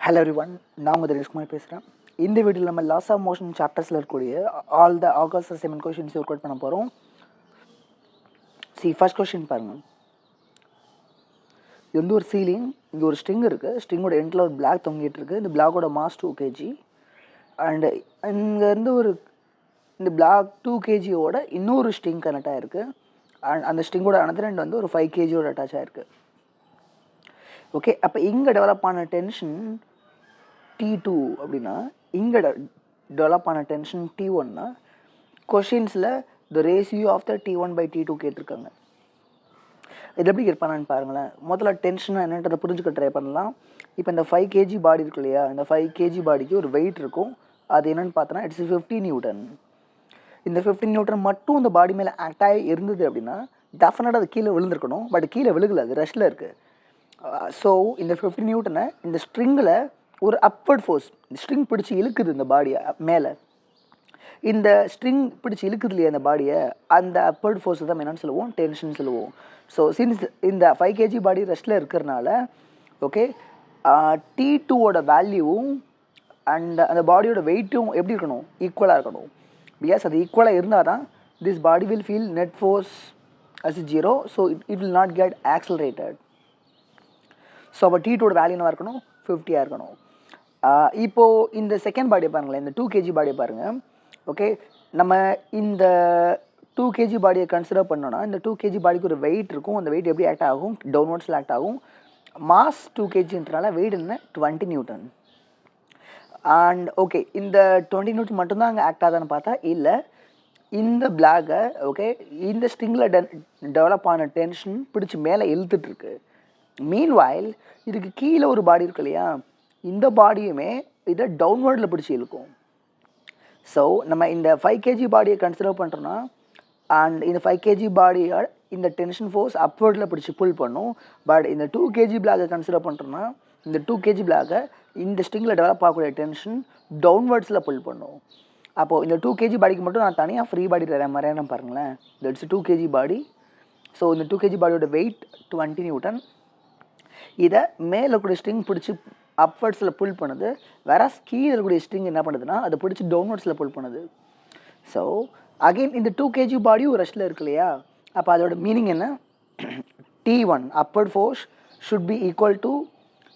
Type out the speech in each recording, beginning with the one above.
Hello everyone, நான் உங்கள் தினேஷ்குமார் பேசுகிறேன். இந்த வீடியோவில் நம்ம லாஸ் ஆஃப் மோஷன் சாப்டர்ஸில் இருக்கக்கூடிய all the August assignment questions work out பண்ண போகிறோம். ஃபர்ஸ்ட் கொஷின் பாருங்கள். இது வந்து ஒரு சீலிங், இங்கே ஒரு ஸ்ட்ரிங் இருக்குது. ஸ்ட்ரிங்கோட எண்டில் ஒரு பிளாக் தொங்கிட்டு இருக்குது. இந்த பிளாக்கோட மாஸ் 2 kg. அண்டு இங்கேருந்து இந்த பிளாக் 2 kgயோட இன்னொரு ஸ்ட்ரிங் கனெக்ட் ஆகிருக்கு. அண்ட் அந்த ஸ்ட்ரிங்கோட அனதர் எண்ட் வந்து ஒரு 5 kgயோட அட்டாச் ஆகிருக்கு. ஓகே, அப்போ இங்கே டெவலப் ஆன டென்ஷன் T2 அப்படின்னா, இங்கே டெவலப் ஆன டென்ஷன் T1னா, கொஷின்ஸில் the ratio of the T1 by T2 கேட்டிருக்காங்க. இது எப்படி கேட்பானான்னு பாருங்களேன். முதல்ல டென்ஷன் என்னன்றதை புரிஞ்சுக்க ட்ரை பண்ணலாம். இப்போ இந்த 5 kg பாடி இருக்கு இல்லையா, இந்த 5 kg பாடிக்கு ஒரு வெயிட் இருக்கும். அது என்னென்னு பார்த்தோன்னா இட்ஸ் 50 நியூட்டன். இந்த 50 நியூட்டன் மட்டும் இந்த பாடி மேலே ஆக்ட் ஆகி இருந்தது அப்படின்னா டெஃபினட்டாக அது கீழே விழுந்திருக்கணும். பட் கீழே விழுகலை, அது ரெஸ்ட்டில் இருக்குது. ஸோ இந்த 50 நியூட்டனை இந்த ஸ்ட்ரிங்கில் ஒரு அப்வர்ட் ஃபோர்ஸ், ஸ்ட்ரிங் பிடிச்சி இழுக்குது இந்த பாடியை மேலே. இந்த ஸ்ட்ரிங் பிடிச்சி இழுக்குது இல்லையா இந்த பாடியை, அந்த அப்வர்ட் ஃபோர்ஸ் தான் என்னென்னு சொல்லுவோம், டென்ஷன் சொல்லுவோம். ஸோ சின்ஸ் இந்த 5 kg பாடி ரெஸ்ட்டில் இருக்கிறனால ஓகே, T2ஓட வேல்யூவும் அண்ட் அந்த பாடியோட வெயிட்டும் எப்படி இருக்கணும், ஈக்குவலாக இருக்கணும். பிகாஸ் அது ஈக்குவலாக இருந்தால் தான் this body will feel net force as 0. So it will not get accelerated. So அப்போ T2ஓட வேல்யூ என்ன இருக்கணும், 50 இருக்கணும். இப்போது இந்த செகண்ட் பாடியை பாருங்களேன், இந்த 2 kg பாடியை பாருங்கள். ஓகே, நம்ம இந்த 2 kg பாடியை கன்சிடர் பண்ணோன்னா இந்த 2 kg பாடிக்கு ஒரு வெயிட் இருக்கும். அந்த வெயிட் எப்படி ஆக்ட் ஆகும், டவுன்வர்ட்ஸில் ஆக்ட் ஆகும். மாஸ் 2 kgன்றனால வெயிட் என்ன, 20 நியூட்டன். அண்ட் ஓகே, இந்த 20 நியூட்டன் மட்டும்தான் அங்கே ஆக்ட் ஆகுதான்னு பார்த்தா இல்லை. இந்த பிளாகை ஓகே, இந்த ஸ்ட்ரிங்கில் டெவலப் ஆன டென்ஷன் பிடிச்சி மேலே இழுத்துட்ருக்கு. மீன்வாயில் இதுக்கு கீழே ஒரு பாடி இருக்கு இல்லையா, இந்த பாடியுமே இதை டவுன்வர்டில் பிடிச்சி இழுக்கும். ஸோ நம்ம இந்த 5 kg பாடியை கன்சிடர் பண்ணுறோன்னா அண்ட் இந்த 5 kg பாடியை இந்த டென்ஷன் ஃபோர்ஸ் அப்வர்டில் பிடிச்சி புல் பண்ணும். பட் இந்த 2 kg பிளாகை கன்சிடர் பண்ணுறோன்னா இந்த 2 kg பிளாகை இந்த ஸ்ட்ரிங்கில் டெவலப் ஆகக்கூடிய டென்ஷன் டவுன்வர்ட்ஸில் புல் பண்ணும். அப்போது இந்த 2 kg பாடிக்கு மட்டும் நான் தனியாக ஃப்ரீ பாடி மறையானம் பாருங்களேன். That's 2 kg body. ஸோ இந்த 2 kg பாடியோட வெயிட் 20 நியூட்டன். இதை மேலே இருக்கக்கூடிய ஸ்ட்ரிங் பிடிச்சி அப்வர்ட்ஸில் புல் பண்ணுது. வேற கீழே இருக்கக்கூடிய ஸ்ட்ரிங் என்ன பண்ணுதுன்னா அதை பிடிச்சி டவுன்வர்ட்ஸில் புல் பண்ணுது. ஸோ அகெயின் இந்த 2 kg பாடியும் ரெஸ்ட்டில் இருக்கு இல்லையா, அப்போ அதோட மீனிங் என்ன, T1 upward force should be equal to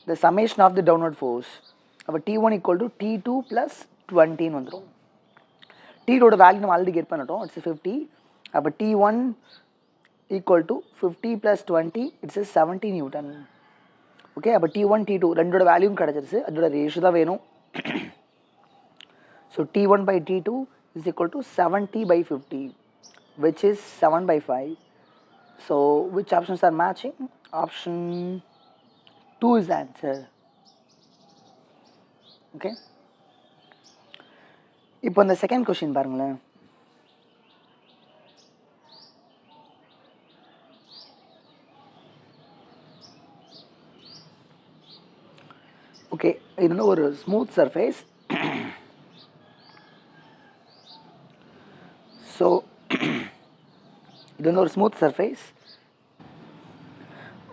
the summation of the downward force. அப்போ T1 ஈக்குவல் டு T2 + 20 வந்துடும். T2ஓட வேல்யூ நம்ம ஆல்ரெடி கெட் பண்ணிட்டோம், இட்ஸ் 50. அப்போ T1 equal to 50 + 20 it's 70 newton. Okay, அப்போ T1 T2 ரெண்டோட வேல்யூவும் கிடச்சிருச்சு. அதோட ரேஷியோ தான் வேணும். So T1 by T2 is equal to 70 by 50, which is 7 by 5. So which options are matching? Option 2 is the answer. Okay, இப்போ இந்த செகண்ட் கொஸ்டின் பாருங்களேன். ஓகே, இது வந்து ஒரு ஸ்மூத் சர்ஃபேஸ். ஸோ இது வந்து ஒரு ஸ்மூத் சர்ஃபேஸ்.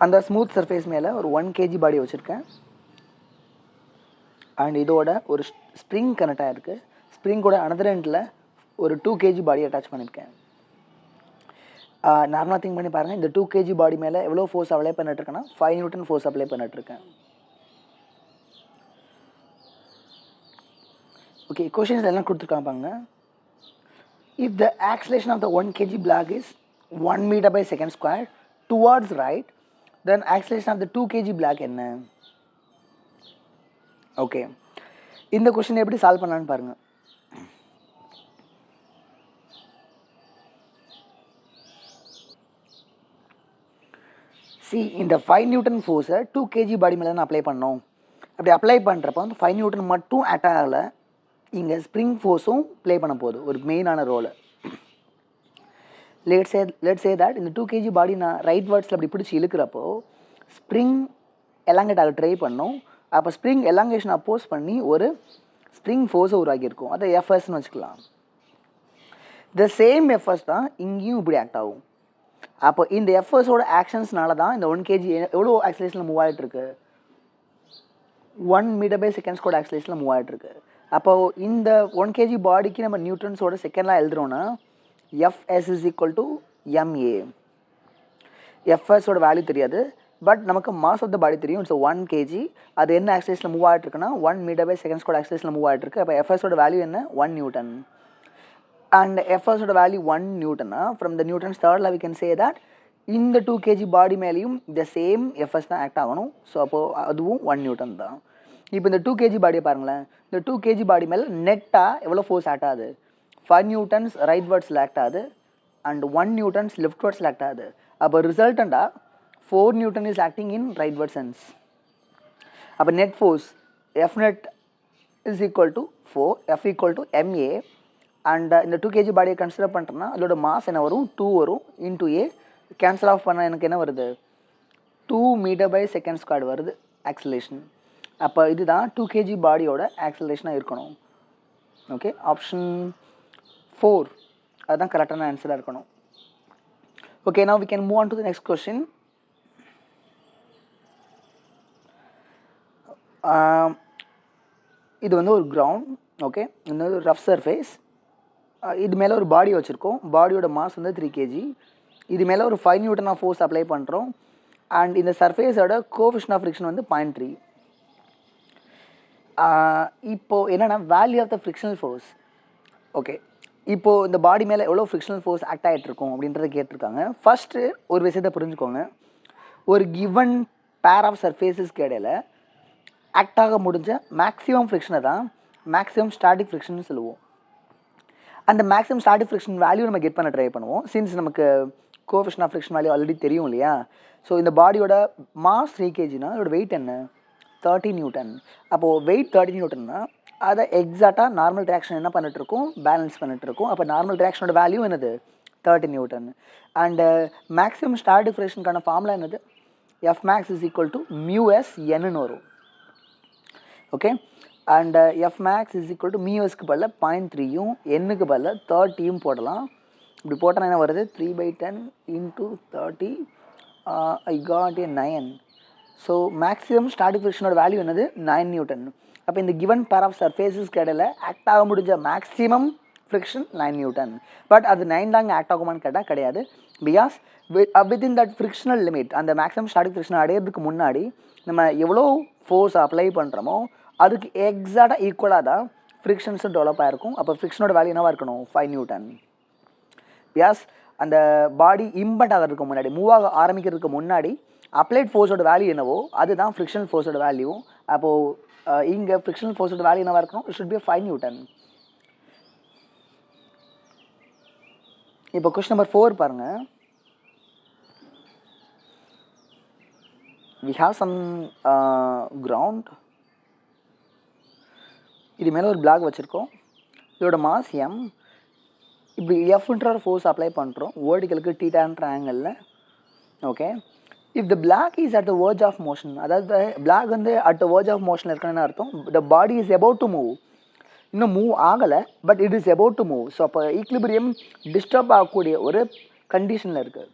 அந்த ஸ்மூத் சர்ஃபேஸ் மேலே ஒரு 1 kg பாடி வச்சுருக்கேன். அண்ட் இதோட ஒரு ஸ்ப்ரிங் கனெக்ட் ஆகிருக்கு. ஸ்ப்ரிங்கோட அனதர் எண்டில் ஒரு 2 kg பாடி அட்டாச் பண்ணியிருக்கேன். நார்மலாக திங்க் பண்ணி பாருங்கள், இந்த 2 kg பாடி மேலே எவ்வளோ ஃபோர்ஸ் அப்ளை பண்ணிட்டுருக்கேன்னா 5 நியூட்டன் ஃபோர்ஸ் அப்ளை பண்ணிட்டுருக்கேன். ஓகே, கொஷின்ஸ் எல்லாம் கொடுத்துருக்காங்க. If the acceleration of the 1 kg block is 1 meter by second square towards right, then acceleration of the 2 kg block என்ன? ஓகே, இந்த கொஷின் எப்படி solve பண்ணலான்னு பாருங்க. சி, இந்த 5 நியூட்டன் ஃபோர்ஸை 2 kg பாடி மேலே நான் அப்ளை பண்ணோம். அப்படி அப்ளை பண்ணுறப்ப வந்து 5 நியூட்டன் மட்டும் ஆக்ட் ஆகலை, இங்கே ஸ்ப்ரிங் ஃபோர்ஸும் ப்ளே பண்ண போகுது ஒரு மெயினான ரோலை. லெட்ஸ் சே தட் இந்த 2 kg பாடி நான் ரைட் வேர்ட்ஸில் அப்படி பிடிச்சி இழுக்கிறப்போ ஸ்ப்ரிங் எலாங்கேட் ஆக ட்ரை பண்ணோம். அப்போ ஸ்ப்ரிங் எலாங்கேஷன் அப்போஸ் பண்ணி ஒரு ஸ்ப்ரிங் ஃபோர்ஸை உருவாக்கியிருக்கும். அதை எஃப்எஸ்ன்னு வச்சுக்கலாம். த சேம் எஃப்எஸ் தான் இங்கேயும் இப்படி ஆக்ட் ஆகும். அப்போ இந்த எஃப்எஸோட ஆக்ஷன்ஸ்னால தான் இந்த 1 kg எவ்வளோ ஆக்சிலேஷனில் மூவ் ஆகிட்டுருக்கு, 1 மீட்டர் பை செகண்ட் ஸ்கொயர் ஆக்சிலேஷனில் மூவ் ஆகிட்டுருக்கு. அப்போது இந்த 1 kg பாடிக்கு நம்ம நியூட்டன்ஸோட செகண்ட்லாம் எழுதுறோன்னா F S is equal to M A. எஃப்எஸோட வேல்யூ தெரியாது, பட் நமக்கு மாஸ் ஆஃப் த பாடி தெரியும். It's 1 kg. அது என்ன ஆக்சிலேஷனில் மூவ் ஆகிட்டுருக்குன்னா 1 மீட்டர் பை செகண்ட் ஸ்கொயர் ஆக்சிலேஷனில் மூவ் ஆகிட்டுருக்கு. அப்போ எஃப்எஸோட வேல்யூ என்ன? 1 நியூட்டன். அண்ட் எஃப்எஸோட வேல்யூ 1 நியூட்டன்னா from the Newton's third law we can say that இந்த 2 kg பாடி மேலேயும் இந்த சேம் எஃப்எஸ் தான் ஆக்ட் ஆகணும். ஸோ அப்போது அதுவும் 1 நியூட்டன் தான். இப்போ இந்த 2 kg பாடியை பாருங்களேன். இந்த 2 kg பாடி மேலே நெட்டாக எவ்வளோ ஃபோர்ஸ் ஆக்ட் ஆகுது? 5 நியூட்டன்ஸ் ரைட் வேர்ட்ஸில் ஆக்ட் ஆகுது அண்ட் 1 நியூட்டன்ஸ் லெஃப்ட் வேர்ட்ஸில் ஆக்ட் ஆகுது. அப்போ ரிசல்டண்டாக 4 newton is acting in rightward sense. அப்போ net force F net is equal to 4, F equal to M A. And இந்த 2 kg பாடியை கன்சிடர் பண்ணுறோன்னா அதோட மாஸ் என்ன வரும்? 2 வரும். இன்டூ ஏ கேன்சல் ஆஃப் பண்ணால் எனக்கு என்ன வருது? 2 மீட்டர் பை செகண்ட் ஸ்கொயர் வருது ஆக்சிலேஷன். அப்போ இதுதான் 2 kg பாடியோட ஆக்சிலரேஷனாக இருக்கணும். ஓகே, ஆப்ஷன் 4 அதுதான் கரெக்டான ஆன்சராக இருக்கணும். Okay, now we can move on to the next question. இது வந்து ஒரு கிரவுண்ட். ஓகே, இந்த ஒரு ரஃப் சர்ஃபேஸ். இது மேலே ஒரு பாடி வச்சுருக்கோம். பாடியோட மாஸ் வந்து 3 kg. இது மேலே ஒரு 5 நியூட்டன் ஆஃப் ஃபோர்ஸ் அப்ளை பண்ணுறோம். அண்ட் இந்த சர்ஃபேஸோட கோஎஃபிஷியன்ட் ஆஃப் ஃப்ரிக்ஷன் வந்து 0.3. இப்போது என்னென்னா value of the frictional force. Okay, இப்போது இந்த பாடி மேலே எவ்வளோ ஃப்ரிக்ஷனல் ஃபோர்ஸ் ஆக்ட் ஆகிட்டு இருக்கும் அப்படின்றத கேட்டிருக்காங்க. ஃபஸ்ட்டு ஒரு விஷயத்தை புரிஞ்சுக்கோங்க. ஒரு கிவன் பேர் ஆஃப் சர்ஃபேஸஸ்க்கு இடையில ஆக்ட் ஆக முடிஞ்ச மேக்ஸிமம் ஃப்ரிக்ஷனை தான் மேக்ஸிமம் ஸ்டாட்டிக் ஃப்ரிக்ஷன் சொல்லுவோம். அந்த மேக்ஸிமம் ஸ்டாட்டிக் ஃப்ரிக்ஷன் வேல்யூ நம்ம கெட் பண்ண ட்ரை பண்ணுவோம். சின்ஸ் நமக்கு coefficient of friction value already தெரியும் இல்லையா. ஸோ இந்த பாடியோட மாஸ் 3 kgனா அதோட வெயிட் என்ன? 30 நியூட்டன். அப்போது வெயிட் 30 நியூட்டன்னா அதை எக்ஸாக்டாக நார்மல் ரியாக்ஷன் என்ன பண்ணிட்டுருக்கோம்? பேலன்ஸ் பண்ணிட்டுருக்கோம். அப்போ நார்மல் ரியாக்ஷனோட வேல்யூ என்னது? 30 நியூட்டன். அண்டு மேக்ஸிமம் ஸ்டாட்டிக் ஃப்ரிக்ஷனுக்கான ஃபார்முலா என்னது? F max is equal to mu S என்னன்னு வரும். Okay, and F max is equal to மியூஎஸ்க்கு பதில் 0.3யும் என்னுக்கு பதில் 30யும் போடலாம். இப்படி போட்டால் என்ன வருது? 3/10 into 30. I got a 9. So maximum static ஃப்ரிக்ஷனோட வேல்யூ என்னது? 9 நியூட்டன். அப்போ இந்த கிவன் பேர் ஆஃப் சர்ஃபேஸஸ்க்கு இடையில ஆக்ட் ஆக முடிஞ்ச மேக்ஸிமம் ஃப்ரிக்ஷன் 9 நியூட்டன். பட் அது 9 தாங்க ஆக்ட் ஆகுமான்னு கேட்டால் கிடையாது. Because within that frictional limit, அந்த மேக்ஸிமம் ஸ்டாட்டிக் ஃப்ரிக்ஷன் அடையிறதுக்கு முன்னாடி நம்ம எவ்வளோ ஃபோர்ஸ் அப்ளை பண்ணுறோமோ அதுக்கு எக்ஸாக்டாக ஈக்குவலாக தான் ஃப்ரிக்ஷன்ஸும் டெவலப் ஆகிருக்கும். அப்போ ஃப்ரிக்ஷனோட வேல்யூ என்னவாக இருக்கணும்? 5 நியூட்டன். பிகாஸ் அந்த பாடி இம்பட் ஆகிறதுக்கு முன்னாடி, மூவ் ஆக ஆரம்பிக்கிறதுக்கு முன்னாடி அப்ளைட் ஃபோர்ஸோட வேல்யூ என்னவோ அதுதான் ஃப்ரிக்ஷனல் ஃபோர்ஸோட வேல்யூ. அப்போது இங்கே ஃப்ரிக்ஷனல் ஃபோர்ஸோட வேல்யூ என்னவாக இருக்கணும்? It should B 5 Newton. இப்போ கொஸ்டின் நம்பர் 4 பாருங்கள். we have some ground. இது மேலே ஒரு பிளாக் வச்சுருக்கோம். இதோட மாஸ் எம். இப்படி எஃப்ன்ற ஒரு ஃபோர்ஸ் அப்ளை பண்ணுறோம் வேர்டிக்கலுக்கு தீட்டான்ற ஆங்கிளில். Okay, if the block is at the verge of motion, அதாவது பிளாக் வந்து at the verge of motion இருக்குன்னு அர்த்தம். The body is about to move. இன்னும் மூவ் ஆகலை, but it is about to move. So அப்போ ஈக்லிபிரியம் டிஸ்டர்ப் ஆகக்கூடிய ஒரு கண்டிஷனில் இருக்குது.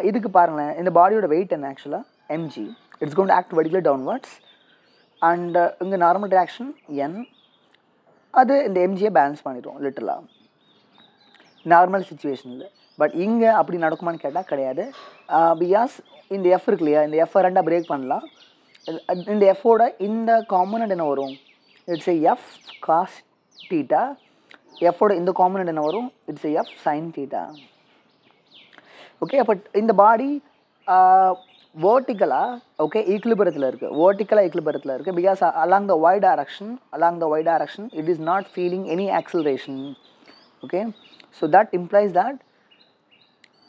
இதுக்கு பாருங்களேன், இந்த பாடியோட வெயிட் என்ன? ஆக்சுவலாக MG. It's going to act vertically downwards. And இங்கே நார்மல் ரியாக்ஷன் என். அது இந்த எம்ஜியை பேலன்ஸ் பண்ணிடும் லிட்டலாக நார்மல் சுச்சுவேஷனில். பட் இங்கே அப்படி நடக்குமான்னு கேட்டால் கிடையாது. பிகாஸ் இந்த எஃப் இருக்கு இல்லையா, இந்த எஃப் ரெண்டாக பிரேக் பண்ணலாம். இந்த எஃபோட இந்த காம்பனண்ட் என்ன வரும்? It's a F cos theta. எஃபோட இந்த காம்பனண்ட் என்ன வரும்? It's a F sine theta. Okay, அப்போ இந்த பாடி vertically, okay, equilibrium irukku, vertically equilibrium irukku, because along the y direction it is not feeling any acceleration. Okay, so that implies that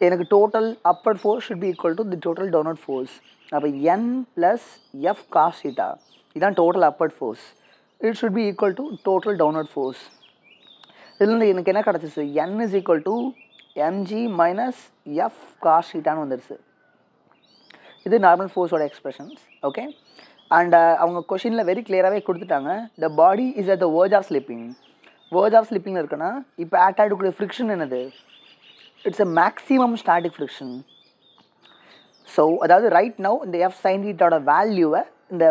எனக்கு total upward force should be equal to the total downward force. அப்போ n plus f cos theta இதான் total upward force. It should be equal to total downward force. இதில் எனக்கு என்ன கிடச்சிச்சு? n is equal to mg minus f cos theta வந்துருச்சு. இது normal ஃபோர்ஸோட expressions. Okay, and அவங்க கொஷினில் வெரி கிளியராகவே கொடுத்துட்டாங்க. The body is at the verge of slipping. Verge of ஸ்லிப்பிங்கில் இருக்குன்னா இப்போ ஆக்ட் ஆகிடக்கூடிய ஃப்ரிக்ஷன் என்னது? It's a maximum static friction. So அதாவது ரைட் நவ் இந்த எஃப் சைன் தீட்டாவோட வேல்யூவை இந்த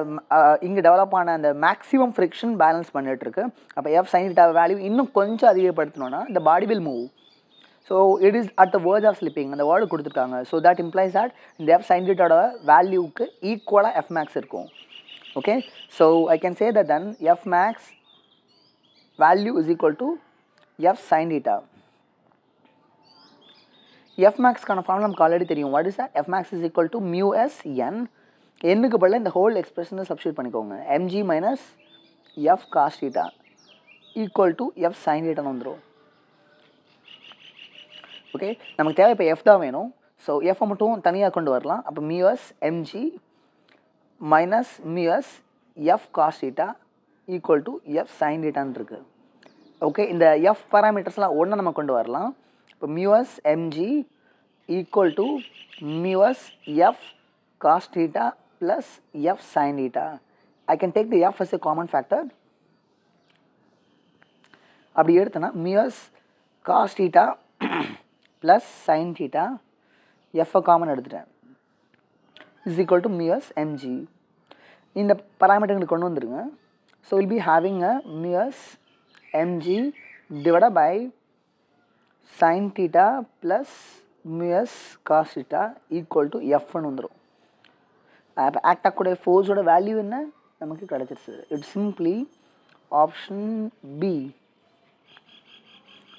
இங்கே டெவலப் ஆன அந்த மேக்ஸிமம் ஃப்ரிக்ஷன் பேலன்ஸ் பண்ணிகிட்ருக்கு. அப்போ எஃப் சைன் தீட்டா வேல்யூ இன்னும் கொஞ்சம் அதிகப்படுத்தணும்னா இந்த body will move. So it is at the verge of slipping, அந்த வேர்டு கொடுத்துருக்காங்க. ஸோ தட் இம்ப்ளைஸ் தட் இந்த எஃப் சைன் தீட்டாவோட வேல்யூக்கு ஈக்குவலாக எஃப் மேக்ஸ் இருக்கும். Okay, so I can say that then F max value is equal to F sine theta. F மேக்ஸ்க்கான formula நமக்கு already தெரியும். What is that? F max is equal to mu S N, என்னுக்கு பதில் இந்த whole எக்ஸ்பிரஷனை substitute பண்ணிக்கோங்க. M G minus F cos theta equal to F sine தீட்டான்னு வந்துடும். ஓகே, நமக்கு தேவை இப்போ எஃப் தான் வேணும். ஸோ எஃப்ஐ மட்டும் தனியாக கொண்டு வரலாம். அப்போ mu S M G minus mu S F cos theta equal to F sine தீட்டான்னு இருக்குது. ஓகே, இந்த எஃப் பேராமீட்டர்ஸ்லாம் ஒன்று நம்ம கொண்டு வரலாம். இப்போ mu s mg equal to mu s F cos theta plus f sin theta. I can take the f as a common factor. அப்படி எடுத்தனா mu S cos theta plus sine theta எஃப்ஐ காமன் எடுத்துட்டேன் is equal to mu S M G. இந்த பராமீட்டர்களுக்கு கொண்டு வந்துருங்க. So will be having a mu S M G divided by sine theta plus mu S cos theta equal to எஃப்னு வந்துடும். இப்போ ஆக்ட் ஆகக்கூடிய ஃபோர்ஸோட வேல்யூ என்ன நமக்கு கிடச்சிருச்சு. It's simply option B.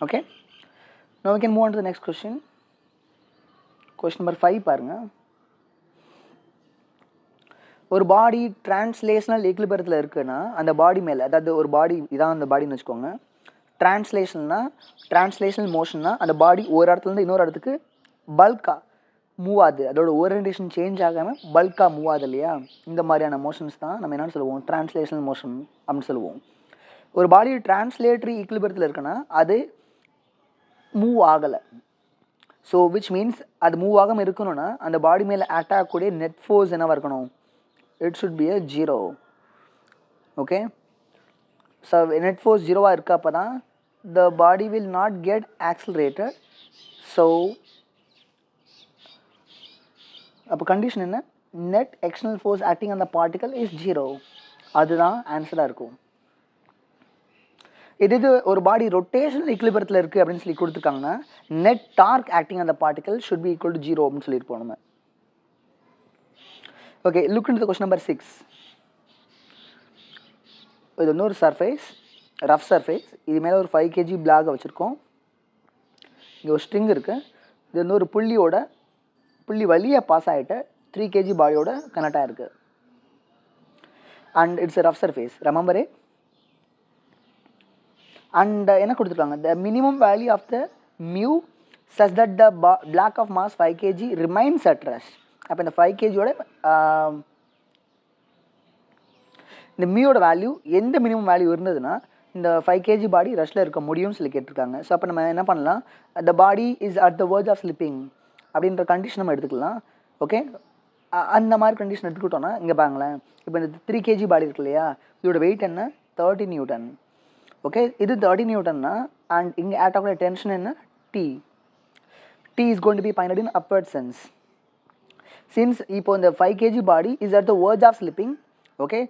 Okay, now we can move on to the next question. Question number 5 பாருங்க. ஒரு பாடி டிரான்ஸ்லேஷனல் ஈக்லிபிரியத்தில் இருக்குன்னா அந்த பாடி மேலே, அதாவது ஒரு பாடி இதான் அந்த பாடின்னு வச்சுக்கோங்க. டிரான்ஸ்லேஷனல் மோஷன்னா அந்த பாடி ஒரு இடத்துலேருந்து இன்னொரு இடத்துக்கு பல்காக மூவ் ஆகுது. அதோட ஓரியன்டேஷன் சேஞ்ச் ஆகாமல் பல்காக மூவ் ஆகுது இல்லையா? இந்த மாதிரியான மோஷன்ஸ் தான் நம்ம என்னென்னு சொல்லுவோம், டிரான்ஸ்லேஷனல் மோஷன் அப்படின்னு சொல்லுவோம். ஒரு பாடி டிரான்ஸ்லேட்டரி ஈக்லிபிரியத்தில் இருக்குன்னா அது மூவ் ஆகலை. ஸோ விச் மீன்ஸ் அது மூவ் ஆகாமல் இருக்கணும்னா அந்த பாடி மேலே ஆக்ட் ஆகக்கூடிய நெட் ஃபோர்ஸ் என்னவாக இருக்கணும்? It should be a 0. Okay, so net force 0வாக இருக்கப்போ தான் the body will not get accelerated. So அப்போ கண்டிஷன் என்ன? Net external force acting on the particle is 0. அதுதான் ஆன்சராக இருக்கும். இது ஒரு பாடி ரொட்டேஷனல் ஈக்லிபிரியத்தில் இருக்குது அப்படின்னு சொல்லி கொடுத்துருக்காங்கன்னா net torque acting on the particle should be equal to 0 அப்படின்னு சொல்லியிருப்போம் நம்ம. Okay, look into the question number 6. இது இன்னொரு சர்ஃபேஸ், ரஃப் சர்ஃபேஸ். இது மேலே ஒரு 5 kg பிளாகை வச்சுருக்கோம். இங்கே ஒரு ஸ்ட்ரிங் இருக்குது. இது இன்னொரு புள்ளி வழியாக பாஸ் ஆகிட்டு 3 kg பாடியோட கனெக்ட் ஆகிருக்கு. And it's a rough surface, remember it. And என்ன கொடுத்துருக்காங்க? The minimum value of the mu such that the block of mass 5 kg remains at rest. அப்போ இந்த 5 kgயோட இந்த மியூவோட வேல்யூ எந்த மினிமம் வேல்யூ இருந்ததுன்னா இந்த 5 kg பாடி ரெஸ்ட்டில் இருக்க முடியும்னு சொல்லி கேட்டிருக்காங்க. ஸோ அப்போ நம்ம என்ன பண்ணலாம்? The body is at the verge of slipping அப்படின்ற கண்டிஷன் நம்ம எடுத்துக்கலாம். ஓகே, அந்த மாதிரி கண்டிஷன் எடுத்துக்கிட்டோன்னா இங்கே பாருங்களேன், இப்போ இந்த 3 kg பாடி இருக்கு இல்லையா, இதோட வெயிட் என்ன? 30 நியூட்டன். ஓகே, இது 30 நியூட்டன்னா அண்ட் இங்கே ஆட் ஆகக்கூடிய டென்ஷன் என்ன? T. T is going to be pointed in upward sense. Since இப்போ இந்த 5 kg body is at the verge of slipping. Okay,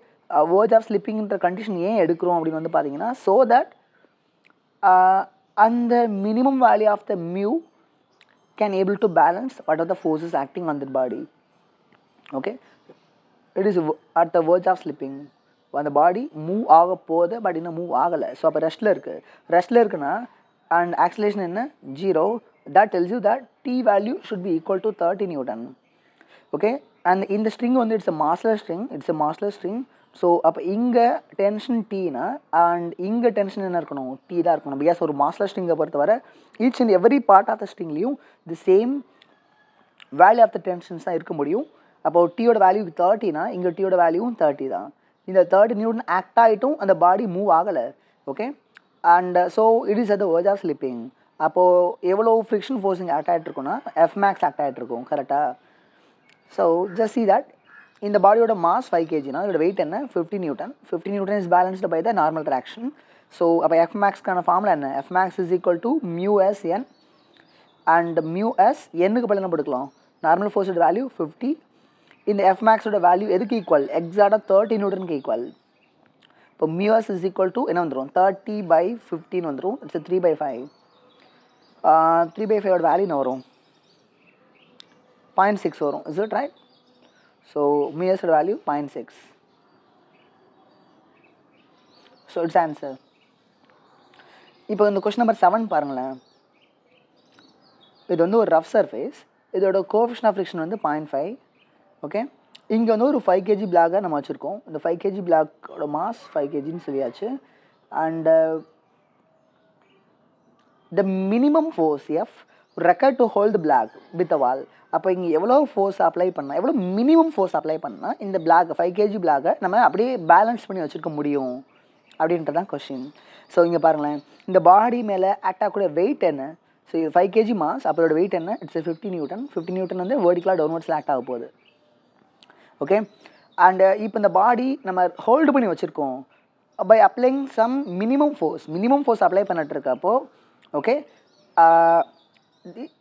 verge of ஸ்லிப்பிங்ன்ற கண்டிஷன் ஏன் எடுக்கிறோம் அப்படின்னு வந்து பார்த்தீங்கன்னா ஸோ தட் அந்த minimum value of the mu can able to balance what are the forces acting on the body. Okay, it is at the verge of slipping. அந்த body move ஆக போகுது, பட் இன்னும் மூவ் ஆகலை. So அப்போ ரெஸ்ட்டில் இருக்குன்னா and oscillation என்ன? 0. that tells you that t value should be equal to 30 Newton. Okay, and இந்த string வந்து it's a massless string. So அப்போ இங்கே டென்ஷன் டீனா அண்ட் இங்கே டென்ஷன் என்ன இருக்கணும்? டி தான் இருக்கணும். பிகாஸ் ஒரு மாஸ்லர் ஸ்ட்ரிங்கை பொறுத்தவரை each and every part of the ஸ்ட்ரிங்லேயும் the same value of the tensions தான் இருக்க முடியும். அப்போது டீயோட வேல்யூ 30னா இங்கே டீயோட வேல்யூவும் 30 தான். இந்த 30 நியூட்டன் ஆக்ட் ஆகிட்டும் அந்த பாடி மூவ் ஆகலை. Okay, and so it is at the verge of slipping. அப்போது எவ்வளோ ஃப்ரிக்ஷன் ஃபோர்ஸிங் ஆக்ட் ஆகிட்டு இருக்குன்னா எஃப் மேக்ஸ் ஆக்ட் ஆகிட்டு இருக்கும். கரெக்டாக? ஸோ ஜஸ்ட் see that இந்த பாடியோட மாஸ் 5 kgனா இதோட வெயிட் என்ன? 50 newton. 50 newton is balanced by the normal reaction. So அப்போ எஃப் மேக்ஸ்க்கான ஃபார்முலா என்ன? F max is equal to mu S N and mu S என்னுக்கு பதில் என்ன போட்டுக்கலாம்? நார்மல் ஃபோர்ஸோட வேல்யூ 50 இந்த எஃப் மேக்ஸோட வேல்யூ எதுக்கு ஈக்குவல்? எக்ஸாக்டாக 30 நியூட்டனுக்கு ஈக்குவல். இப்போ மியூஎஸ் இஸ் ஈக்குவல் டு என்ன வந்துடும்? 30/15 வந்துடும். இட்ஸ் 3/5. 3/5 வேல்யூ என்ன வரும்? 0.6 வரும். Is it right? ஸோ மியூஎஸோட வேல்யூ 0.6. So it's answer. இப்போ இந்த கொஸ்டின் நம்பர் 7 பாருங்களேன். இது வந்து ஒரு ரஃப் சர்ஃபேஸ். இதோட கோஎஃபிஷியன்ட் ஆஃப் ஃப்ரிக்ஷன் வந்து 0.5. ஓகே, இங்கே வந்து ஒரு 5 kg பிளாகை நம்ம வச்சுருக்கோம். இந்த 5 kg பிளாக்கோட மாஸ் 5 kgன்னு சொல்லியாச்சு. And the minimum force F required to hold block with a wall. அப்போ இங்கே எவ்வளோ ஃபோர்ஸ் அப்ளை பண்ணால், எவ்வளோ மினிமம் ஃபோர்ஸ் அப்ளை பண்ணால் இந்த பிளாக் 5 kg பிளாகை நம்ம அப்படியே பேலன்ஸ் பண்ணி வச்சுருக்க முடியும் அப்படின்றது தான் கொஷின். ஸோ இங்கே பாருங்களேன், இந்த பாடி மேலே ஆக்ட் ஆகக்கூடிய வெயிட் என்ன? ஸோ இது 5 kg மாஸ், அப்போட வெயிட் என்ன? It's 50 newton. 50 நியூட்டன் வந்து வேர்டிகலாக டவுன்வர்ட்ஸில் ஆக்ட் ஆக போகுது. ஓகே, அண்டு இப்போ இந்த பாடி நம்ம ஹோல்டு பண்ணி வச்சுருக்கோம் by applying some minimum force apply பண்ணிட்டு இருக்கப்போ, okay,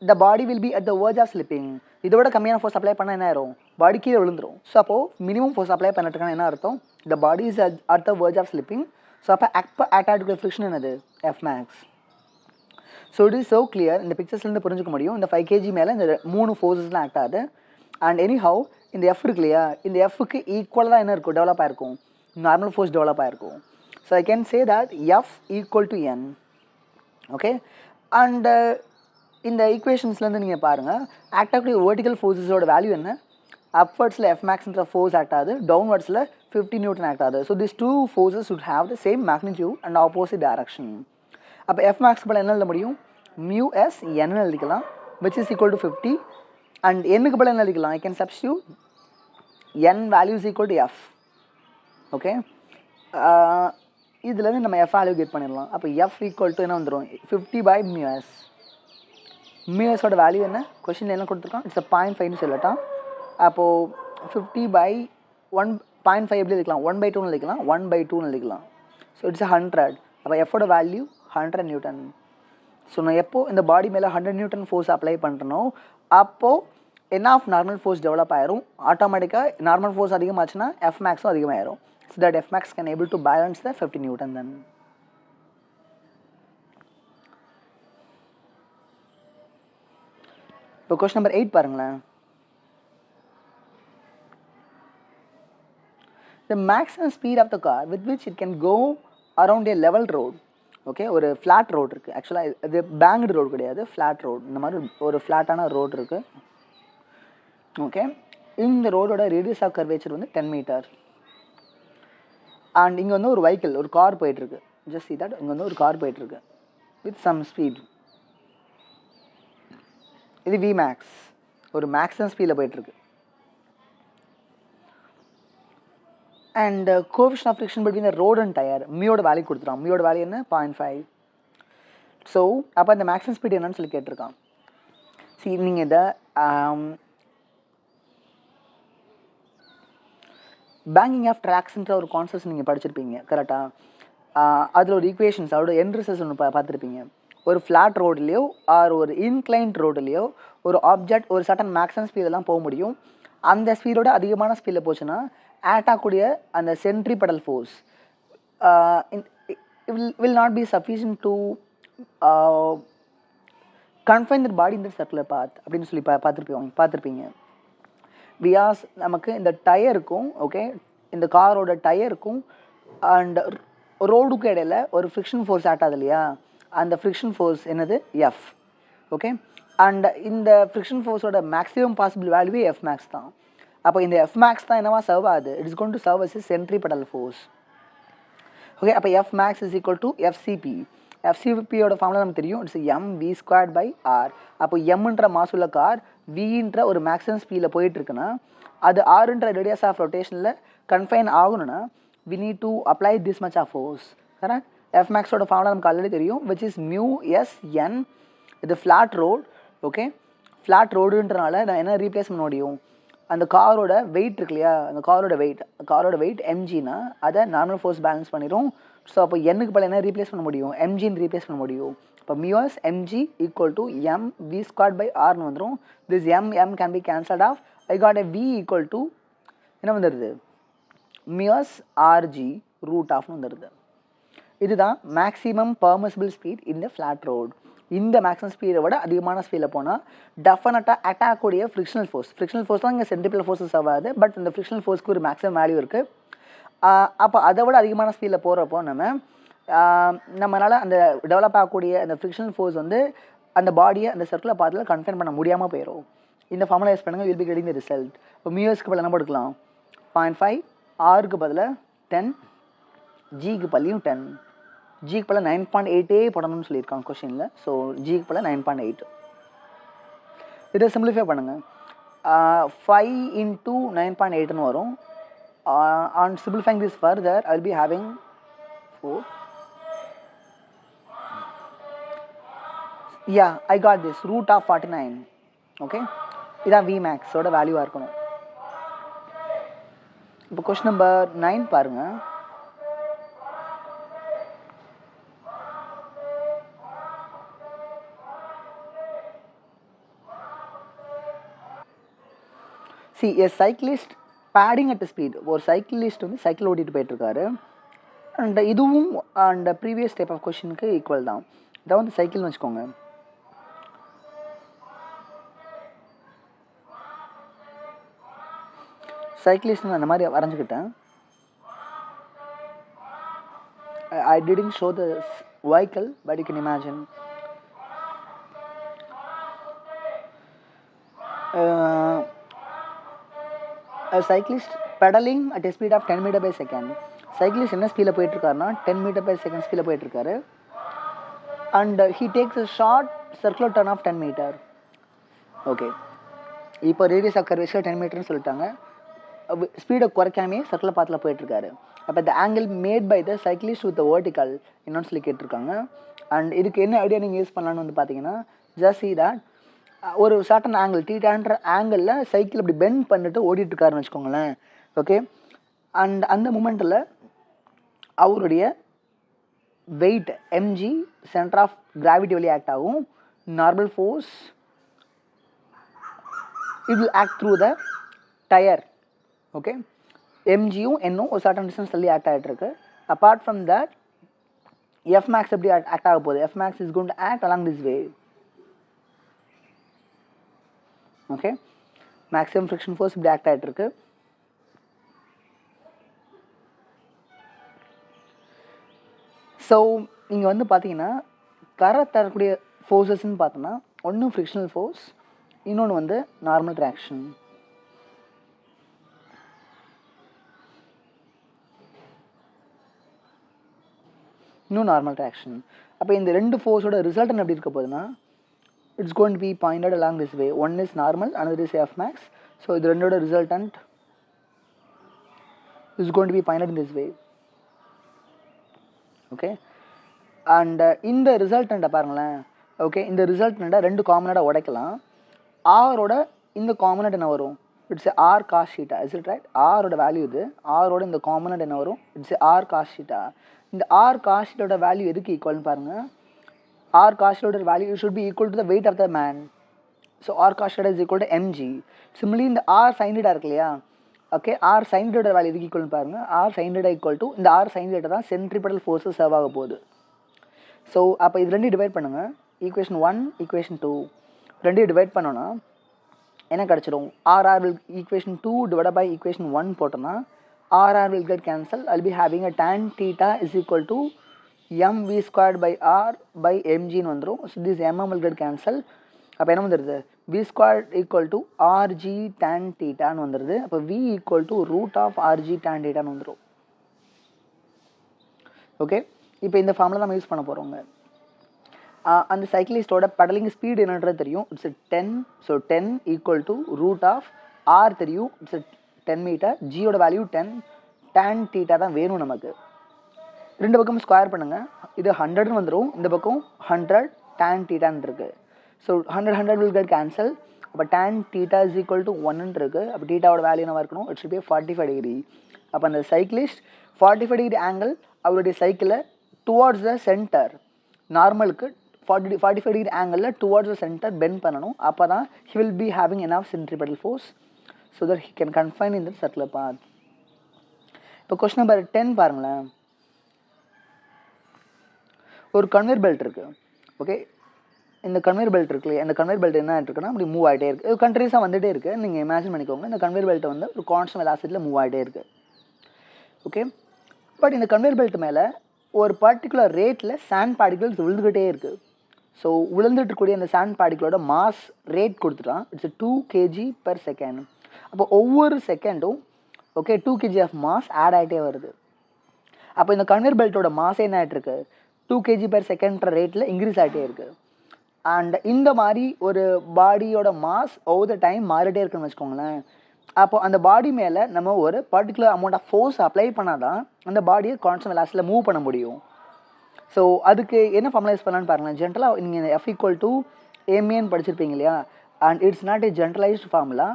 the body will be at the verge of slipping. இதோட கம்மியான ஃபோர்ஸ் அப்ளை பண்ணால் என்ன ஆயிரும்? பாடி கீழே விழுந்துடும். ஸோ அப்போது மினிமம் ஃபோர்ஸ் அப்ளை பண்ணிட்டுருக்கான என்ன அர்த்தம்? The body is at the verge of slipping. So அப்போ ஆக்ட் ஃப்ரிக்ஷன் என்னது? F max. So it is so clear. இந்த பிக்சர்ஸ்லேருந்து புரிஞ்சுக்க முடியும். இந்த 5 kg மேலே இந்த 3 ஃபோர்ஸஸ்லாம் ஆக்ட் ஆகுது. அண்ட் எனி ஹவ் இந்த எஃப் இருக்கு இல்லையா, இந்த எஃப்க்கு ஈக்குவலாக என்ன இருக்கும்? டெவலப் ஆகிருக்கும், நார்மல் ஃபோர்ஸ் டெவலப் ஆகிருக்கும். So I can say that F equal to N. Okay, and இந்த ஈக்குவேஷன்ஸ்லேருந்து நீங்கள் பாருங்கள், ஆக்ட் ஆகக்கூடிய வேர்டிகல் ஃபோர்ஸஸோட வேல்யூ என்ன? அப்வர்ட்ஸில் எஃப் மேக்ஸ்ன்ற ஃபோர்ஸ் ஆக்ட் ஆகுது, டவுன்வர்ட்ஸில் 50 நியூட்டன் ஆக்ட் ஆகுது. So this 2 forces should have the same magnitude and opposite direction. அப்போ F maths பதில் என்ன எழுத முடியும்? மியூ எஸ் என் எழுதிக்கலாம், which is equal to 50. And என்னுக்கு பதில் என்ன எழுதிக்கலாம்? ஐ can substitute N value is equal to F. Okay, இதுலேருந்து நம்ம எஃப் வேல்யூ கெட் பண்ணிடலாம். அப்போ எஃப் ஈக்குவல் டு என்ன வந்துடும்? 50/μs. மியூஎஸோட வேல்யூ என்ன? கொஷினில் என்ன கொடுத்துருக்கோம்? இட்ஸ் 0.5ன்னு சொல்லட்டான். அப்போது 50/1.5 எப்படி எழுதிக்கலாம்? 1/2 எழுதிக்கலாம், 1/2 எழுதிக்கலாம். So it's 100. அப்போ எஃபோட வேல்யூ 100 நியூட்டன். ஸோ நான் எப்போது இந்த பாடி மேலே 100 நியூட்டன் ஃபோர்ஸ் அப்ளை பண்ணுறனோ அப்போது என்ன ஆஃப் நார்மல் ஃபோர்ஸ் டெவலப் ஆயிரும். ஆட்டோமேட்டிக்காக நார்மல் ஃபோர்ஸ் அதிகமாச்சுன்னா எஃப் மேக்ஸும் அதிகமாகிடும். So that F max can able to balance the 50 newton then. இப்போ கொஸ்டின் நம்பர் 8 பாருங்களேன். The maximum speed of the car with which it can go around a level road. Okay, ஒரு flat road இருக்குது. ஆக்சுவலாக இது banged road கிடையாது, flat road. இந்த மாதிரி ஒரு ஃப்ளாட்டான ரோடு இருக்குது. ஓகே, இந்த ரோடோட ரேடியஸ் ஆஃப் கர்வேச்சர் வந்து 10 மீட்டர். அண்ட் இங்கே வந்து ஒரு வெஹிக்கிள், ஒரு கார் போயிட்டுருக்கு. ஜஸ்ட் see that, இங்கே வந்து ஒரு கார் போயிட்டுருக்கு வித் சம் ஸ்பீட். இது வி மேக்ஸ், ஒரு மேக்ஸிமம் ஸ்பீடில் போயிட்டுருக்கு. And coefficient of friction between the road and tyre, மியோட வேல்யூ கொடுத்துருக்கான். மியோட வேல்யூ என்ன? 0.5. ஸோ அப்போ இந்த மேக்ஸிமம் ஸ்பீட் என்னன்னு சொல்லி கேட்டிருக்கான். சரி, நீங்கள் இதை பேங்கிங் ஆஃப் ட்ராக்ஸ்ன்ற ஒரு கான்செப்ட்ஸ் நீங்கள் படிச்சிருப்பீங்க கரெக்டாக. அதில் ஒரு ஈக்குவேஷன்ஸ், அதோட எண்ட் ரிசல்ட்ஸ் ஒன்று பார்த்துருப்பீங்க. ஒரு ஃப்ளாட் ரோட்லேயோ ஆர் ஒரு இன்க்ளைன்ட் ரோட்லேயோ ஒரு ஆப்ஜெக்ட் ஒரு சட்டன் மேக்ஸிமம் ஸ்பீடெல்லாம் போக முடியும். அந்த ஸ்பீடோட அதிகமான ஸ்பீடில் போச்சுன்னா ஆக்ட் ஆகக்கூடிய அந்த centripetal force will not be sufficient to confine the body in the circular path அப்படின்னு சொல்லி பார்த்துருப்பீங்க. பிகாஸ் நமக்கு இந்த டயருக்கும், ஓகே, இந்த காரோட டயருக்கும் அண்ட் ரோடுக்கும் இடையில ஒரு ஃப்ரிக்ஷன் ஃபோர்ஸ் ஆக்ட் ஆகுது இல்லையா, அந்த ஃப்ரிக்ஷன் ஃபோர்ஸ் என்னது? எஃப். ஓகே, அண்ட் இந்த ஃப்ரிக்ஷன் ஃபோர்ஸோட மேக்ஸிமம் பாசிபிள் வேல்யூவே எஃப் மேக்ஸ் தான். அப்போ இந்த எஃப் மேக்ஸ் தான் என்னவா சர்வ் ஆகுது? It is going to serve as centripetal force. Okay, அப்போ F max is equal to FCP. எஃப்சிபியோட ஃபார்முலா நமக்கு தெரியும், இட்ஸ் mv²/r. அப்போ எம்ன்ற மாஸ் உள்ள கார் வின்ற ஒரு மேக்ஸிமம் ஸ்பீடில் போயிட்டுருக்குன்னா அது ஆர்ன்ற ரேடியஸ் ஆஃப் ரொட்டேஷனில் கன்ஃபைன் ஆகணும்னா we need to apply this much of force. Correct. F மேக்ஸோட ஃபார்முலா நமக்கு ஆல்ரெடி தெரியும், விச் இஸ் μsn. இது ஃப்ளாட் ரோட். ஓகே, ஃப்ளாட் ரோடுன்றனால நான் என்ன ரீப்ளேஸ் பண்ண முடியும்? அந்த காரோட வெயிட் இருக்கு இல்லையா, அந்த காரோட வெயிட் எம்ஜினா அதை நார்மல் ஃபோர்ஸ் பேலன்ஸ் பண்ணிடும். ஸோ அப்போ என்னுக்கு பல என்ன ரீப்ளேஸ் பண்ண முடியும்? எம்ஜின்னு ரீப்ளேஸ் பண்ண முடியும். இப்போ mu s mg equal to mv²/r வந்துடும். This m can be cancelled off. I got a v equal to என்ன வந்துடுது, மியர்ஸ் ஆர்ஜி ரூட் ஆஃப்னு வந்துடுது. இதுதான் மேக்ஸிமம் பர்மிசிபிள் ஸ்பீட் இந்த ஃப்ளாட் ரோடு. இந்த மேக்ஸிமம் ஸ்பீடை விட அதிகமான ஸ்பீடில் போனால் டெஃபினட்டாக அட்டாக் உடைய ஃப்ரிக்ஷனல் ஃபோர்ஸ் தான் இங்கே சென்ட்ரிபியல் ஃபோர்ஸஸ் ஆகாது. பட் இந்த ஃப்ரிக்ஷனல் ஃபோர்ஸ்க்கு ஒரு மேக்ஸிமம் வேல்யூ இருக்குது. அப்போ அதை விட அதிகமான ஸ்பீடில் போகிறப்போ நம்மளால் அந்த டெவலப் ஆகக்கூடிய அந்த ஃப்ரிக்ஷனல் ஃபோர்ஸ் வந்து அந்த பாடியை அந்த சர்க்குலர் பாத்தில் கன்ஃபைன் பண்ண முடியாமல் போயிடும். இந்த ஃபார்முலா யூஸ் பண்ணுங்கள், will be getting the result. இப்போ மியூஸ்க்கு பதில் என்ன போட்டுக்கலாம், 0.5, ஆருக்கு பதில் 10, ஜிக்கு பதிலையும் 10, ஜிக்கு பதில் 9.8 போடணும்னு சொல்லியிருக்காங்க கொஷினில். ஸோ ஜிக்கு பதில் 9.8. இதை சிம்பிளிஃபை பண்ணுங்கள். 5 into 9.8ன்னு வரும். On simplifying this further, I will be having 4. Yeah, I got this, root of 49. Okay, இதான் Vmax ஓட வேல்யூவாக இருக்கணும். இப்போ கொஸ்டின் நம்பர் 9 பாருங்க. See, a cyclist padding at speed. ஒரு சைக்கிளிஸ்ட் வந்து சைக்கிள் ஓட்டிகிட்டு போயிட்டுருக்காரு. அண்ட் இதுவும் அண்ட் ப்ரீவியஸ் டைப் ஆஃப் கொஷினுக்கு ஈக்குவல் தான். இதை வந்து சைக்கிள்னு வச்சுக்கோங்க. சைக்கிளிஸ்ட் நான் அந்த மாதிரி வரைஞ்சிக்கிட்டேன். I didn't show the vehicle, but you can imagine. A cyclist pedaling at a speed of 10 meter by second. Cyclist என்ன ஸ்பீடில் போயிட்டுருக்காருன்னா 10 meter by second ஸ்பீடில் போயிட்டுருக்காரு. And he takes a short circular turn of 10 meter. Okay, இப்போ radius of curvature 10 மீட்டர்னு சொல்லிட்டாங்க. ஸ்பீடை குறைக்காமே circular பாத்தில் போயிட்டுருக்காரு. அப்போ the angle made by the cyclist with vertical என்னன்னு சொல்லி கேட்டிருக்காங்க. அண்ட் இதுக்கு என்ன ஐடியா நீங்கள் யூஸ் பண்ணலான்னு வந்து பார்த்தீங்கன்னா, ஜஸ்ட் see that ஒரு சர்டன் ஆங்கிள் தீட்டான்ற ஆங்கிளில் சைக்கிள் அப்படி பெண்ட் பண்ணிட்டு ஓடிட்டுருக்காருன்னு வச்சுக்கோங்களேன். ஓகே, அண்ட் அந்த மூமெண்ட்டில் அவருடைய weight mg centre of gravity வழி ஆக்ட் ஆகும். Normal force it will act through the tire. Okay, mgயும் என்னும் ஒரு சர்டன் டிஸ்டன்ஸ் தள்ளி ஆக்ட் ஆகிட்டு இருக்கு. அப்பார்ட் ஃப்ரம் தட் Fmax எப்படி ஆக்ட் ஆக போகுது, Fmax is going to act along this way. Okay, maximum friction force இப்படி ஆக்ட் ஆகிட்டு இருக்கு. ஸோ இங்கே வந்து பார்த்தீங்கன்னா கரை தரக்கூடிய ஃபோர்ஸஸ்ன்னு பார்த்தோன்னா ஒன்று ஃப்ரிக்ஷனல் ஃபோர்ஸ், இன்னொன்று வந்து நார்மல் ட்ராக்ஷன். இன்னும் நார்மல் ட்ராக்ஷன். அப்போ இந்த ரெண்டு ஃபோர்ஸோட ரிசல்ட் எப்படி இருக்க போகுதுன்னா, it's going to be pointed along this way. One is normal, another is Fmax. So இது ரெண்டோட resultant is going to be pointed in this way. Okay, and இந்த ரிசல்டண்ட்டை பாருங்களேன். ஓகே, இந்த ரிசல்டண்ட்டை ரெண்டு காமனட்டாக உடைக்கலாம். ஆரோட இந்த காமனட் என்ன வரும், it's R cos theta. Is it right? ஆரோட வேல்யூ இது. ஆரோட இந்த காமனட் என்ன வரும், இட்ஸ் ஆர் காஸ் ஷீட்டா. இந்த ஆர் காஸ் ஷீட்டோட வேல்யூ எதுக்கு ஈக்குவல்னு பாருங்கள். R cos theta value should be equal to the weight of the man. So R cos theta is equal to mg. Similarly, இந்த R sin theta இருக்கு இல்லையா, okay, R sin theta value எதுக்கு ஈக்குவல்னு பாருங்க. R sin theta equal to இந்த R sin theta தான் centripetal forces serve ஆக போகுது. So அப்போ இது ரெண்டு டிவைட் பண்ணுங்கள். ஈக்குவேஷன் 1, ஈக்குவேஷன் 2 ரெண்டையும் டிவைட் பண்ணோன்னா என்ன கிடச்சிரும், RR will equation 2 divided by equation 1 போட்டோன்னா RR will get cancelled. I'll be having a tan theta is equal to mv squared by r by mg ன்னு வந்துடும். So this mm will get cancelled. அப்போ என்ன வந்துடுது, v squared equal to rg tan thetaன்னு வந்துடுது. அப்போ v equal to root of rg tan thetaன்னு வந்துடும். Okay, இப்போ இந்த ஃபார்முலா நம்ம யூஸ் பண்ண போகிறோங்க. அந்த சைக்கிளிஸ்டோட பெடலிங் ஸ்பீடு என்னன்றது தெரியும், it's 10. So 10 equal to root of R தெரியும், இட்ஸ் 10 மீட்டர். ஜியோட வேல்யூ 10, tan theta தான் வேணும் நமக்கு. ரெண்டு பக்கம் ஸ்கொயர் பண்ணுங்கள். இது 100ன்னு வந்துடும், இந்த பக்கம் 100 tan thetaன்னு இருக்குது. So 100 will get cancelled. அப்போ tan theta is equal to 1ன்னு இருக்குது. அப்போ தீட்டாவோட வேல்யூ என்னவாக இருக்கணும், இட் ஷுட் பி 45 டிகிரி. அப்போ அந்த சைக்கிளிஸ்ட் 45 டிகிரி ஆங்கிள் அவருடைய சைக்கிளை டுவார்ட்ஸ் த சென்டர், நார்மலுக்கு 45 டிகிரி ஆங்கிளில் டுவார்ட்ஸ் த சென்டர் பெண்ட் பண்ணணும். அப்போ தான் he will be having enough centripetal force. so that he can confine in the circular path. இப்போ question number 10 பாருங்களேன். ஒரு கன்வேயர் பெல்ட் இருக்குது. ஓகே, இந்த கன்வேயர் பெல்ட் இருக்கு இல்லையா, இந்த கன்வேயர் பெல்ட் என்ன இருக்குன்னா அப்படி மூவ் ஆகிட்டே இருக்குது. கண்ட்ரீஸாக வந்துகிட்டே இருக்குது. நீங்கள் இமேஜின் பண்ணிக்கோங்க, இந்த கன்வேயர் பெல்ட் வந்து ஒரு கான்ஸ்டன்ட் வெலாசிட்டியில் மூவ் ஆகிட்டே இருக்குது. ஓகே, பட் இந்த கன்வேயர் பெல்ட் மேலே ஒரு பர்டிகுலர் ரேட்டில் சாண்ட் பார்ட்டிகல்ஸ் விழுந்துக்கிட்டே இருக்குது. ஸோ விழுந்துட்டு இருக்கக்கூடிய அந்த சாண்ட் பார்ட்டிகளோட மாஸ் ரேட் கொடுத்துட்டான். It's 2 kg per second. அப்போ ஒவ்வொரு செகண்டும் okay 2 kg of mass add ஆகிட்டே வருது. அப்போ இந்த கன்வேயர் பெல்ட்டோட மாஸ் என்ன ஆகிட்டு இருக்கு, 2 kg per second ரேட்டில் இன்க்ரீஸ் ஆகிட்டே இருக்குது. அண்ட் இந்த மாதிரி ஒரு பாடியோட மாஸ் ஓவர் த டைம் மாறிட்டே இருக்குன்னு வச்சுக்கோங்களேன். அப்போ அந்த பாடி மேலே நம்ம ஒரு particular amount of force apply பண்ணால் தான் அந்த பாடியை கான்ஸ்டன்ட் வெலாசிட்டியில் மூவ் பண்ண முடியும். ஸோ அதுக்கு என்ன ஃபார்மலைஸ் பண்ணலான்னு பாருங்களேன். ஜென்ரலாக நீங்கள் F = ma படிச்சிருப்பீங்க இல்லையா, and it's not a generalised formula.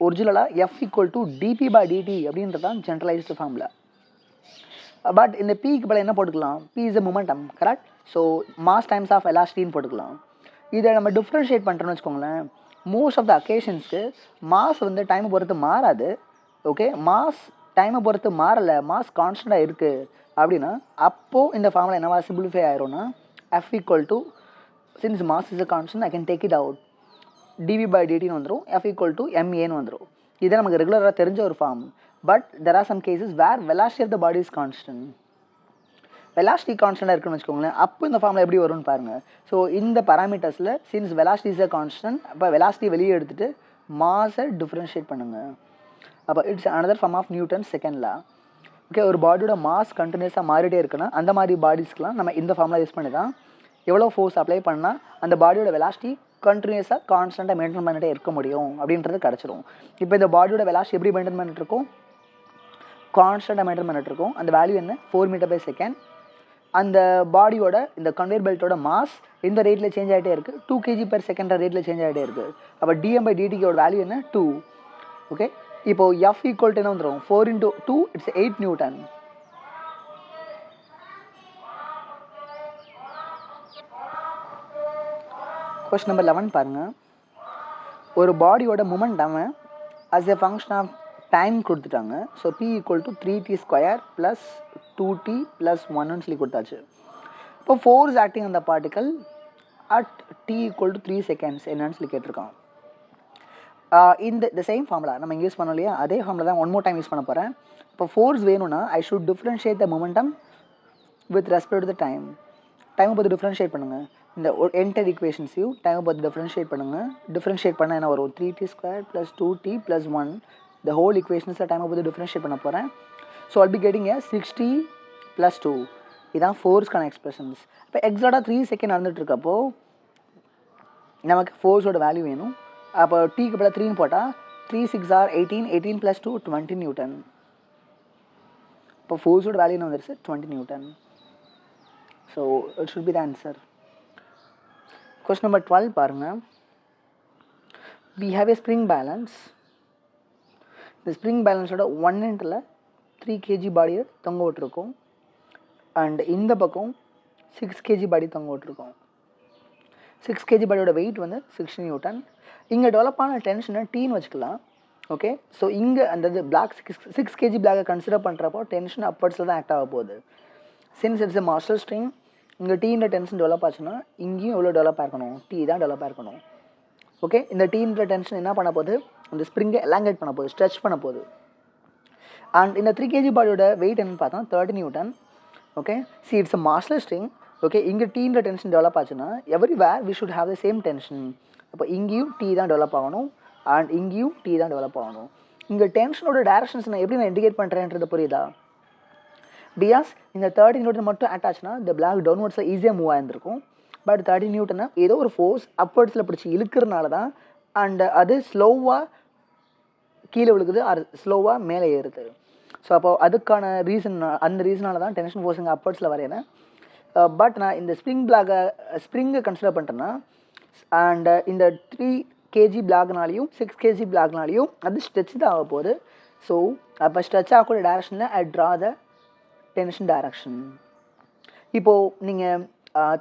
ஒரிஜினலாக F = dp/dt அப்படின்றது தான் ஜென்ரலைஸ்டு ஃபார்முலா. பட் இந்த Pக்கு பதில் என்ன போட்டுக்கலாம், P இஸ் a momentum, correct. So mass times of வெலாசிட்டின்னு போட்டுக்கலாம். இதை நம்ம டிஃப்ரென்ஷியேட் பண்ணுறோன்னு வச்சுக்கோங்களேன். மோஸ்ட் ஆஃப் த அக்கேஷன்ஸ்க்கு மாஸ் வந்து டைமை பொறுத்து மாறாது. ஓகே, மாஸ் டைமை பொறுத்து மாறலை, மாஸ் கான்ஸ்டண்ட்டாக இருக்குது அப்படின்னா அப்போது இந்த ஃபார்முலா என்னவா simplify ஆயிரும்னா F = since mass is a constant I can take it out, dv/dtன்னு வந்துடும். F = maன்னு வந்துடும். இதை நமக்கு ரெகுலராக தெரிஞ்ச ஒரு form. But there are some cases where velocity of the body is constant. Velocity கான்ஸ்டன்டாக இருக்குன்னு வச்சுக்கோங்களேன். அப்போ இந்த ஃபார்மில் எப்படி வரும்னு பாருங்கள். ஸோ இந்த பேராமீட்டர்ஸில் since velocity is a constant, அப்போ வெலாசிட்டி வெளியே எடுத்துகிட்டு மாஸை டிஃப்ரென்ஷியேட் பண்ணுங்கள். அப்போ it's another form of Newton second law. Okay, ஒரு பாடியோட மாஸ் கண்டினியூஸாக மாறிட்டே இருக்குன்னா அந்த மாதிரி பாடிஸ்க்கெலாம் நம்ம இந்த ஃபார்முலா யூஸ் பண்ணி தான் எவ்வளோ ஃபோர்ஸ் அப்ளை பண்ணால் அந்த பாடியோட வெலாசிட்டி கண்டினியூஸாக கான்ஸ்டண்ட்டாக மெயின்டைன் பண்ணிட்டே இருக்க முடியும் அப்படின்றது கிடச்சிரும். இப்போ இந்த பாடியோட வெலாசிட்டி எப்படி மெயின்டைன் பண்ணிட்டு இருக்கோம், கான்ஸ்டண்ட்டாக மெயின்டைன் பண்ணிட்டு இருக்கோம். அந்த வேல்யூ என்ன, 4 m/s. அந்த பாடியோட இந்த கன்வேயர் பெல்ட்டோட மாஸ் இந்த ரேட்டில் சேஞ்ச் ஆகிட்டே இருக்குது, 2 kg per second ரேட்டில் சேஞ்ச் ஆகிட்டே இருக்குது. அப்போ dm/dtயோட வேல்யூ என்ன, 2. ஓகே, இப்போது F = என்ன வந்துடும், 4 × 2 இட்ஸ் 8 Newton. கொஸ்டின் நம்பர் 11 பாருங்கள். ஒரு பாடியோட momentum as a function of time கொடுத்துட்டாங்க. ஸோ P = 3t² + 2t + 1ன்னு சொல்லி கொடுத்தாச்சு. இப்போ ஃபோர்ஸ் ஆக்டிங் அந்த பார்ட்டிக்கல் அட் t = 3 seconds என்னன்னு சொல்லி கேட்டிருக்கான். இந்த சேம் ஃபார்முலா நம்ம யூஸ் பண்ணோம் இல்லையா, அதே ஃபார்முலா தான் ஒன் மோர் டைம் யூஸ் பண்ண போகிறேன். இப்போ ஃபோர்ஸ் வேணும்னா I should differentiate the momentum with respect to the time. டைமை பார்த்து டிஃப்ரென்ஷியேட் பண்ணுங்கள். இந்த என்டர் ஈக்குவேஷன்ஸையும் டைமை பார்த்து டிஃப்ரென்ஷியேட் பண்ணுங்கள். டிஃப்ரென்ஷியேட் பண்ணால் என்ன வரும், 3t² + 2t + 1. the whole equations டைமை பார்த்து டிஃப்ரென்ஷியேட் பண்ண போகிறேன். So I'll be getting a 60 + 2. இதுதான் ஃபோர்ஸ்க்கான எக்ஸ்பிரஷன்ஸ். இப்போ எக்ஸாக்டாக 3 செகண்ட் நடந்துட்டு இருக்கப்போ நமக்கு ஃபோர்ஸோட வேல்யூ வேணும். அப்போ டீக்கு பதிலாக 3ன்னு போட்டால் 3 × 6 = 18, 18 + 2 20 Newton. இப்போ ஃபோர்ஸோட வேல்யூ என்ன வந்துருச்சு, 20 Newton. So it should be the answer. Question number 12 பாருங்கள். we have a spring balance. இந்த ஸ்ப்ரிங் பேலன்ஸோட 1 எண்டில் 3 kg பாடியை தொங்க விட்டுருக்கோம். அண்ட் இந்த பக்கம் 6 kg பாடி தொங்க விட்டுருக்கோம். 6 kg பாடியோட வெயிட் வந்து 60 Newton. இங்கே டெவலப் ஆன டென்ஷனை டீன்னு வச்சுக்கலாம். ஓகே, ஸோ இங்கே அந்த பிளாக் 6 kg பிளாக்கை கன்சிடர் பண்ணுறப்போ டென்ஷன் அப்பர்ட்ஸில் தான் ஆக்ட் ஆக போகுது. Since it's a master string, இங்கே டீன்ற டென்ஷன் டெவலப் ஆச்சுன்னா இங்கேயும் எவ்வளோ டெவலப் ஆகணும், டீ தான் டெவலப் ஆகணும். ஓகே, இந்த டீன்ற டென்ஷன் என்ன பண்ண போகுது, அந்த ஸ்ப்ரிங்கை எலாங்கேட் பண்ண போகுது, ஸ்ட்ரெச் பண்ண போகுது. அண்ட் இந்த 3 kg பாடியோட வெயிட் என்னன்னு பார்த்தா 30 Newton. Okay, see it's a massless string. Okay, இங்கே டீன்ற டென்ஷன் டெவலப் ஆச்சுன்னா everywhere we should have the same tension. அப்போ இங்கேயும் டீ தான் டெவலப் ஆகணும் அண்ட் இங்கேயும் டீ தான் டெவலப் ஆகணும். இங்கே டென்ஷனோட டேரக்ஷன்ஸ் நான் எப்படி நான் இண்டிகேட் பண்ணுறேன்றது புரியுதா? பிகாஸ் இந்த 30 Newton மட்டும் அட்டாச்னா இந்த பிளாக் டவுன்வர்ட்ஸில் ஈஸியாக மூவ் ஆகிருக்கும். பட் 30 Newton ஏதோ ஒரு ஃபோர்ஸ் அப்வர்ட்ஸில் பிடிச்சி இழுக்கிறனால தான் அண்ட் அது ஸ்லோவாக கீழே விழுகுது, அது ஸ்லோவாக மேலே ஏறுது. ஸோ அப்போ அதுக்கான அந்த ரீசனால தான் டென்ஷன் ஃபோர்ஸ் இங்கே அப்வர்ட்ஸில் வரையிறேன். பட் நான் இந்த ஸ்ப்ரிங்கை கன்சிடர் பண்ணிட்டேன்னா அண்ட் இந்த 3 kg பிளாக்னாலையும் 6 kg பிளாக்னாலையும் அது ஸ்ட்ரெச் தான் ஆக போகுது. ஸோ அப்போ ஸ்ட்ரெச் ஆகக்கூடிய டேரக்ஷனில் I draw the tension direction. இப்போது நீங்கள்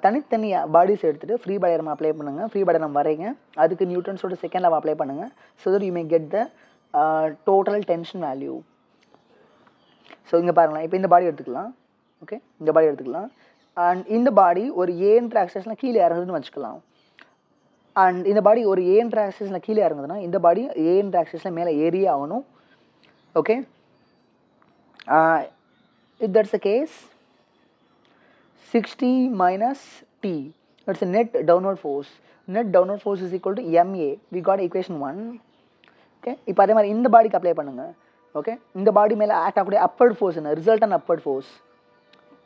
தனித்தனியாக பாடிஸ் எடுத்துகிட்டு ஃப்ரீ பாடி நம்ம அப்ளை பண்ணுங்கள். ஃப்ரீ பாடி நம்ம வரைங்க, அதுக்கு நியூட்டன்ஸோட செகண்ட் லா அப்ளை பண்ணுங்கள். So that you may get the total tension value. So இங்கே பாருங்களேன், இப்போ இந்த பாடி எடுத்துக்கலாம். ஓகே, இந்த பாடி எடுத்துக்கலாம். அண்ட் இந்த பாடி ஒரு ஏன்ற ஆக்சஸில் கீழே இறங்குதுன்னு வச்சுக்கலாம். அண்ட் இந்த பாடி ஒரு ஏன்ற ஆக்சஸில் கீழே இறங்குதுன்னா இந்த பாடி ஏன்ற ஆக்சஸில் மேலே ஏறியே ஆகணும். Okay, if that's the case, 60 minus T, that's a net downward force. Net downward force is equal to MA. We got equation 1. Okay, இப்போ அதே மாதிரி இந்த பாடிக்கு அப்ளை பண்ணுங்கள். ஓகே, இந்த பாடி மேலே ஆக்ட் ஆகக்கூடிய அப்பர்ட் ஃபோர்ஸ் என்ன? Resultant அப்பர்ட் force.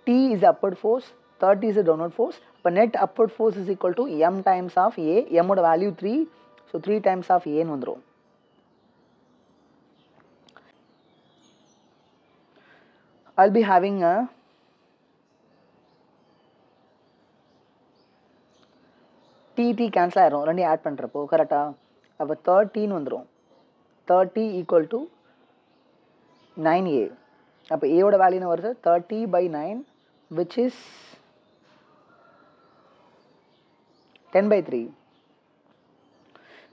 T is the upward force, 30 is the downward force. இப்போ net upward force is equal to M times of A. M ஓட value 3, so 3 times of A ன்னு வந்துடும். I'll be having a TT cancel ஆயிரும், ரெண்டையும் add பண்ணுறப்போ கரெக்டாக. அப்போ 30 வந்துடும். 30 equal to 9A. அப்போ ஏவோட வேல்யூன்னு வருது 30/9, which is 10/3.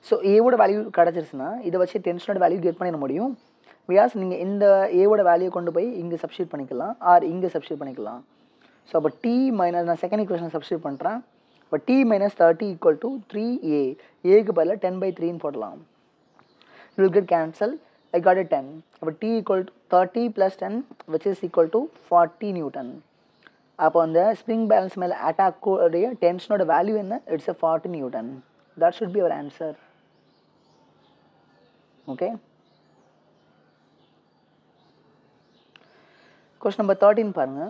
ஸோ ஏவோட வேல்யூ கிடச்சிருச்சுன்னா இதை வச்சு டென்ஷனோட வேல்யூ கெட் பண்ணிட முடியும். பிகாஸ் நீங்கள் இந்த ஏவோட வேல்யூ கொண்டு போய் இங்கே சப்ஸ்டியூட் பண்ணிக்கலாம் ஆர் இங்கே சப்ஸ்டியூட் பண்ணிக்கலாம். ஸோ அப்போ T மைனஸ், நான் செகண்ட் ஈக்குவேஷன் சப்ஸ்டியூட் பண்ணுறேன். இப்போ T minus 30 equal to 3A. ஏக்கு பதில் 10/3 போடலாம். You will get cancel. I got a 10. அப்போ T equal to 30 plus 10, which is equal to 40 Newton. அப்போ அந்த ஸ்ப்ரிங் பேலன்ஸ் மேலே அட்டாக் உடைய டென்ஷனோட வேல்யூ என்ன? It's a 40 Newton. That should be our answer. Okay. Question number 13 பாருங்க.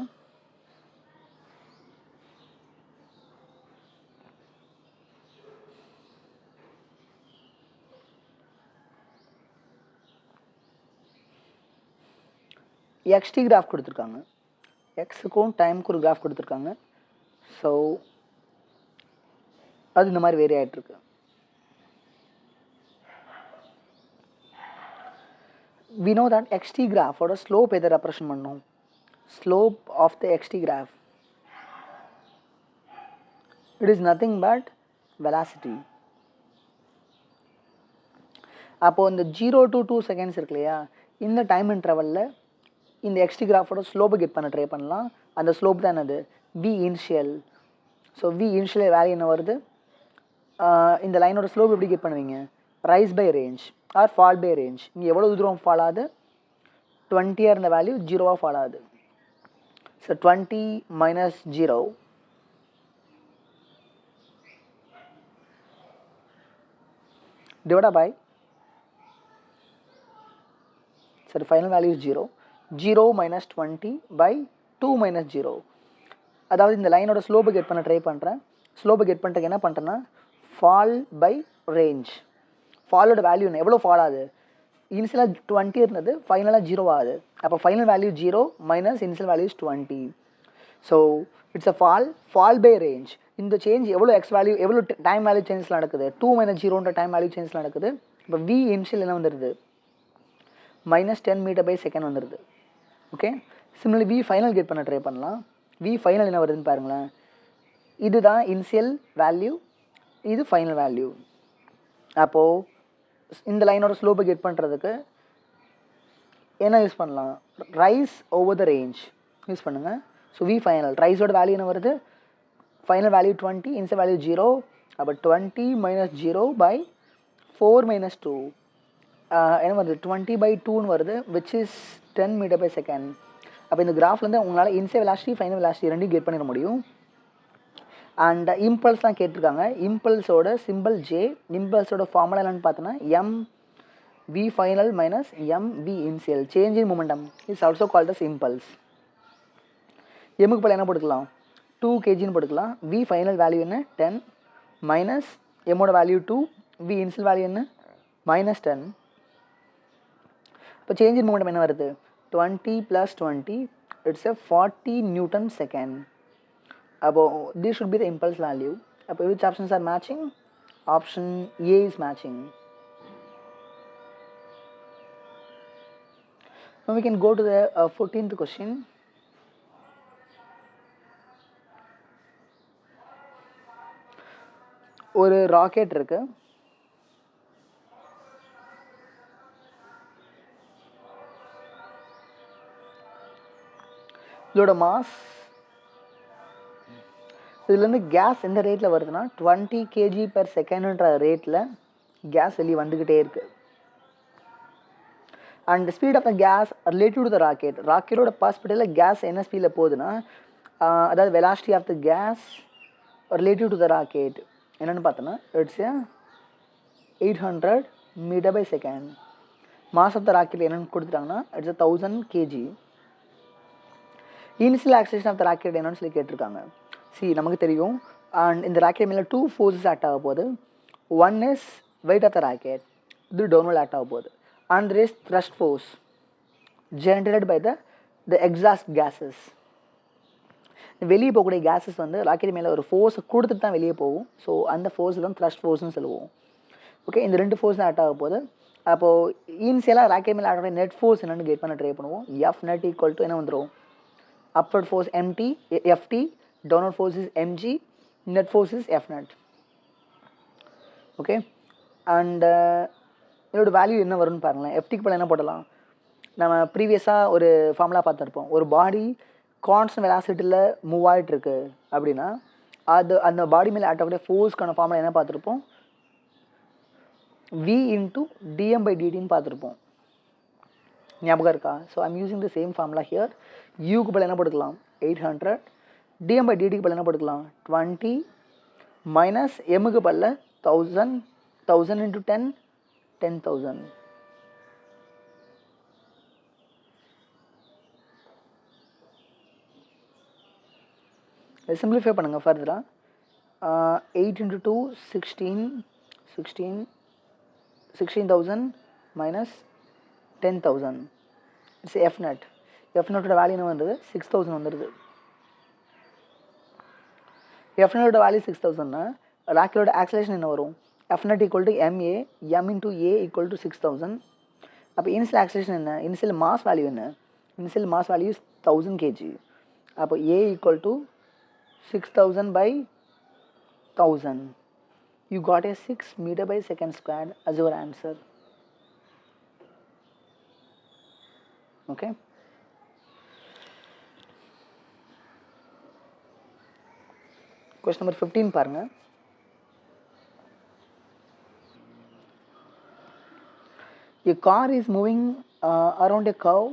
XT கிராஃப் கொடுத்துருக்காங்க. எக்ஸுக்கும் டைமுக்கு ஒரு கிராஃப் கொடுத்துருக்காங்க. ஸோ அது இந்த மாதிரி வேரி ஆகிட்டுருக்கு. We know that XT graph ஓட ஸ்லோப் எதை ரெப்ரசன்ட் பண்ணோம்? Slope of the XT graph, it is nothing but velocity. அப்போது இந்த 0 to 2 seconds இருக்கு இல்லையா, இந்த டைம் இன்டர்வலில் இந்த XT கிராஃபோட ஸ்லோப்பை கெட் பண்ண ட்ரை பண்ணலாம். அந்த ஸ்லோப் தான் என்னது? V initial. So V initial value என்ன வருது? இந்த லைனோட ஸ்லோப் எப்படி கெட் பண்ணுவீங்க? Rise by range or fall by range. இங்கே எவ்வளோ தூரம் ஃபால் ஆகுது? 20 இருந்த வேல்யூ 0 ஃபால் ஆகுது. So 20 minus 0 divided by, sorry, final value is 0. 0 minus 20 by 2 minus 0. அதாவது இந்த லைனோட ஸ்லோப்பை கெட் பண்ண ட்ரை பண்ணுறேன். ஸ்லோப்பை கெட் பண்ணிட்டு என்ன பண்ணுறேன்னா ஃபால் பை ரேஞ்ச். ஃபாலோட வேல்யூ என்ன? எவ்வளோ ஃபால் ஆகுது? இனிஷியலாக 20 இருந்தது, ஃபைனலாக 0 ஆகுது. அப்போ final value 0 minus initial value is 20. So it's a fall by range. இந்த சேஞ்ச் எவ்வளோ எக்ஸ் வேல்யூ, எவ்வளோ டைம் வேல்யூ சேஞ்சில் நடக்குது? 2 minus 0ன்ற டைம் வேல்யூ சேஞ்சில் நடக்குது. இப்போ V இனிஷியல் என்ன வந்துடுது? -10 meter/second வந்துடுது. Okay, similarly V final get பண்ண ட்ரை பண்ணலாம். V ஃபைனல் என்ன வருதுன்னு பாருங்களேன். இதுதான் இனிஷியல் வேல்யூ, இது ஃபைனல் வேல்யூ. அப்போது இந்த லைனோட ஸ்லோப்பை கெட் பண்ணுறதுக்கு என்ன யூஸ் பண்ணலாம்? Rice over the range use பண்ணுங்கள். ஸோ V ஃபைனல் ரைஸோட வேல்யூ என்ன வருது? Final value 20, initial value 0. அப்போ 20 minus 0 by 4 minus 2 என்ன வருது? 20/2ன்னு வருது, விச் இஸ் 10 meter/second. அப்போ இந்த கிராஃப்லேருந்து உங்களால் இனிஷியல் வெலாசிட்டி ஃபைனல் வெலாசிட்டி ரெண்டையும் கெட் பண்ணிட முடியும். அண்ட் இம்பல்ஸ்லாம் கேட்டிருக்காங்க. இம்பல்ஸோட சிம்பிள் J. இம்பல்ஸோட ஃபார்முலா என்னென்னு பார்த்தோன்னா mv final minus mv initial. Change in momentum is also called as impulse. எம்முக்கு பல என்ன போட்டுக்கலாம்? 2 kgன்னு போட்டுக்கலாம். V ஃபைனல் வேல்யூ என்ன? 10 மைனஸ் எம்மோட வேல்யூ 2, V இனிஷியல் வேல்யூ என்ன? -10. இப்போ சேஞ்ச் இன் மொமெண்டம் என்ன வருது? 20 plus 20, it's a 40 Newton/second. அப்போ this should be the impulse value. அப்போ which options are matching? Option A is matching. Now we can go to the 14th question. ஒரு rocket இருக்கு. இதோட mass இதுலேருந்து case எந்த ரேட்டில் வருதுன்னா 20 kg/s ரேட்டில் கேஸ் வெளியே வந்துக்கிட்டே இருக்குது. And speed of the gas relative to the ராக்கெட்டோட பாசிபிலிட்டியில் கேஸ் என்ன ஸ்பீடில் போகுதுன்னா அதாவது velocity of the gas relative to the rocket என்னென்னு பார்த்தோன்னா it's 800 m/s. Mass of the rocket என்னென்னு கொடுத்துட்டாங்கன்னா it's 1000 kg. Initial acceleration of the rocket என்னன்னு சொல்லி கேட்டிருக்காங்க. நமக்கு தெரியும். அண்ட் இந்த ராக்கெட் மேலே 2 ஃபோர்ஸஸ் ஆக்ட் ஆக போகுது. One is weight of the rocket, இது டவுன்வர்ட் ஆக்ட் ஆக போகுது. And there is thrust force generated by the exhaust gases. வெளியே போகக்கூடிய கேஸஸ் வந்து ராக்கெட் மேலே ஒரு ஃபோர்ஸை கொடுத்துட்டு தான் வெளியே போகும். ஸோ அந்த ஃபோர்ஸ் தான் த்ரஸ்ட் ஃபோர்ஸ்னு சொல்லுவோம். ஓகே, இந்த 2 ஃபோர்ஸ் தான் ஆக்ட் ஆக போகுது. அப்போது இனிஷியலாக ராக்கெட் மேலே ஆக்ட் ஆகிற நெட் ஃபோர்ஸ் என்னென்னு கெட் பண்ண ட்ரை பண்ணுவோம். எஃப் நெட் ஈக்குவல் டு என்ன வந்துடும், upward force mt ft, downward force is mg, net force is f net. Okay, and இதோட வேல்யூ என்ன வரும்னு பாருங்களேன். எஃப்டிக்கு பதில் என்ன போடலாம், நம்ம ப்ரீவியஸாக ஒரு ஃபார்முலா பார்த்துருப்போம். ஒரு பாடி கான்ஸ்டன்ட் வெலாசிட்டியில் மூவ் ஆகிட்டுருக்கு அப்படின்னா அந்த பாடி மேலே ஆக்ட் ஆகக்கூடிய ஃபோர்ஸ்க்கான ஃபார்முலா என்ன பார்த்துருப்போம், v into dm/dt பார்த்துருப்போம். ஞாபகம் இருக்கா? So I'm using the same formula here. யூக்கு பதில் என்ன போட்டுக்கலாம் 800, dm/dtக்கு பதில் என்ன போட்டுக்கலாம் 20, மைனஸ் எம்முக்கு பதில் 1000, 1000 into 10, 10,000. சிம்பிளிஃபை பண்ணுங்கள் ஃபர்தராக. 8 into 2 16,000 minus 10,000. It's F net. F நெட்டோட வேல்யூ என்ன வந்துடுது 6000 வந்துடுது. எஃப் நெட்டோட வேல்யூ 6000னா ராக்கெட்டோட ஆக்சலேஷன் என்ன வரும், F net equal to ma, m into a equal to 6000. அப்போ இனிஷியல் ஆக்சலேஷன் என்ன, இனிஷியல் மாஸ் வேல்யூ என்ன, இனிஷியல் மாஸ் வேல்யூ 1000 kg. அப்போ a equal to 6000/1000. You got a 6 m/s² as your answer. Okay. Question number 15 பாருங்க. A car is moving around a curve.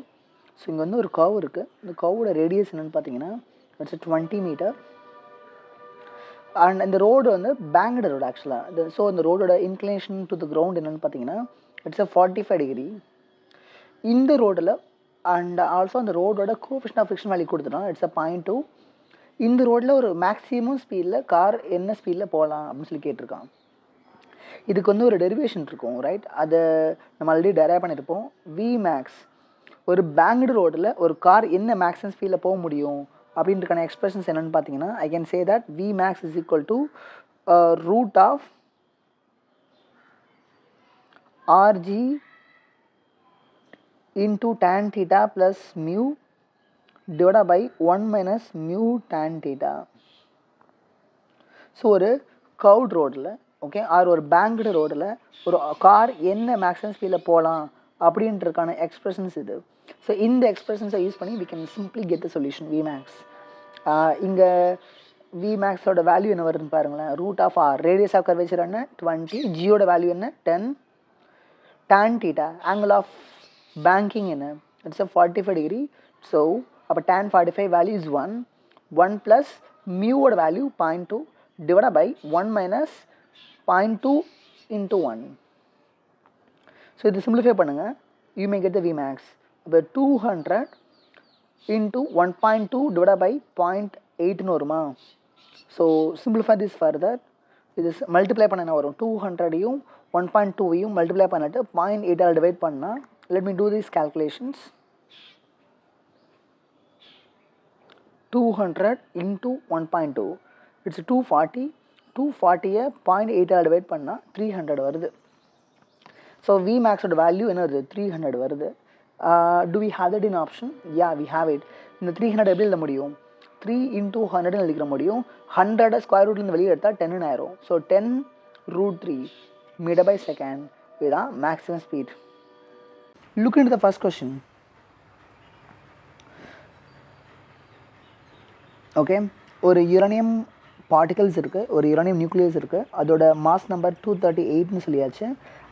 So இங்கே வந்து ஒரு curve இருக்குது. இந்த கர்வோட radius என்னென்னு பார்த்தீங்கன்னா இட்ஸ் 20 மீட்டர். அண்ட் இந்த ரோடு வந்து பேங்க்டு ரோடு ஆக்சுவலாக. ஸோ இந்த ரோடோட இன்க்ளினேஷன் டு த கிரவுண்ட் என்னென்னு பார்த்தீங்கன்னா இட்ஸ் 45 டிகிரி. இந்த ரோடில் அண்ட் ஆல்சோ அந்த ரோடோட கோஎஃபிஷியன்ட் ஆஃப் ஃப்ரிக்ஷன் வேல்யூ கொடுத்துட்டோம், இட்ஸ் 0.2. இந்த ரோட்டில் ஒரு மேக்ஸிமம் ஸ்பீடில் கார் என்ன ஸ்பீடில் போகலாம் அப்படின்னு சொல்லி கேட்டிருக்கான். இதுக்கு வந்து ஒரு டெரிவேஷன் இருக்கும், ரைட்? அதை நம்ம ஆல்ரெடி டெரைவ் பண்ணியிருப்போம். வி மேக்ஸ், ஒரு பேங்க்டு ரோடில் ஒரு கார் என்ன மேக்ஸிமம் ஸ்பீடில் போக முடியும் அப்படின்றக்கான எக்ஸ்பிரஷன்ஸ் என்னென்னு பார்த்தீங்கன்னா I can say that v max is equal to root of rg into tan theta plus mu divided by 1 minus mu tan theta. So ஒரு கர்வ்ட் ரோடில், ஓகே, ஆர் ஒரு பேங்க்டு ரோடில் ஒரு கார் என்ன மேக்ஸிமம் ஸ்பீடில் போகலாம் அப்படின்றதுக்கான எக்ஸ்பிரஷன்ஸ் இது. ஸோ இந்த எக்ஸ்பிரஷன்ஸை யூஸ் பண்ணி we can simply get the solution V max. இங்கே V maxோட வேல்யூ என்ன வருதுன்னு பாருங்களேன். Root of r, radius of curvature என்ன 20, ஜியோட வேல்யூ என்ன 10, tan theta angle of banking என்ன இட்ஸ் 45 டிகிரி. ஸோ அப்போ tan 45 வேல்யூ இஸ் 1 ப்ளஸ் மியூவோட value 0.2 divide by 1 minus 0.2 into 1. So இது சிம்பிளிஃபை பண்ணுங்கள், you may get the V max. இப்போ 200 into 1.2 divide by 0.8ன்னு வருமா? So simplify this further. இது multiply பண்ண என்ன வரும், 200ஐயும் 1.2ஐயும் மல்டிப்ளை பண்ணிட்டு 0.8 டிவைட் பண்ணால், let me do these calculations. 200 into 1.2 it's 240. 240-ஐ 0.8 divide பண்ணால் 300 வருது. ஸோ V maxோட வேல்யூ என்ன வருது 300 வருது. Do we have that in option? Yeah, we have it. இந்த 300 எப்படி எழுத முடியும், 3 into 100 எழுதிக்கிற முடியும். 100 ஸ்கொயர் ரூட்லேருந்து வெளியே எடுத்தால் 10 ஆயிரும். ஸோ 10√3 m/s இதுதான் maximum speed. Look into the first question. Okay, ஒரு யுரேனியம் பார்ட்டிகல்ஸ் இருக்குது, ஒரு யுரேனியம் நியூக்ளியஸ் இருக்குது, அதோட மாஸ் நம்பர் 238ன்னு சொல்லியாச்சு.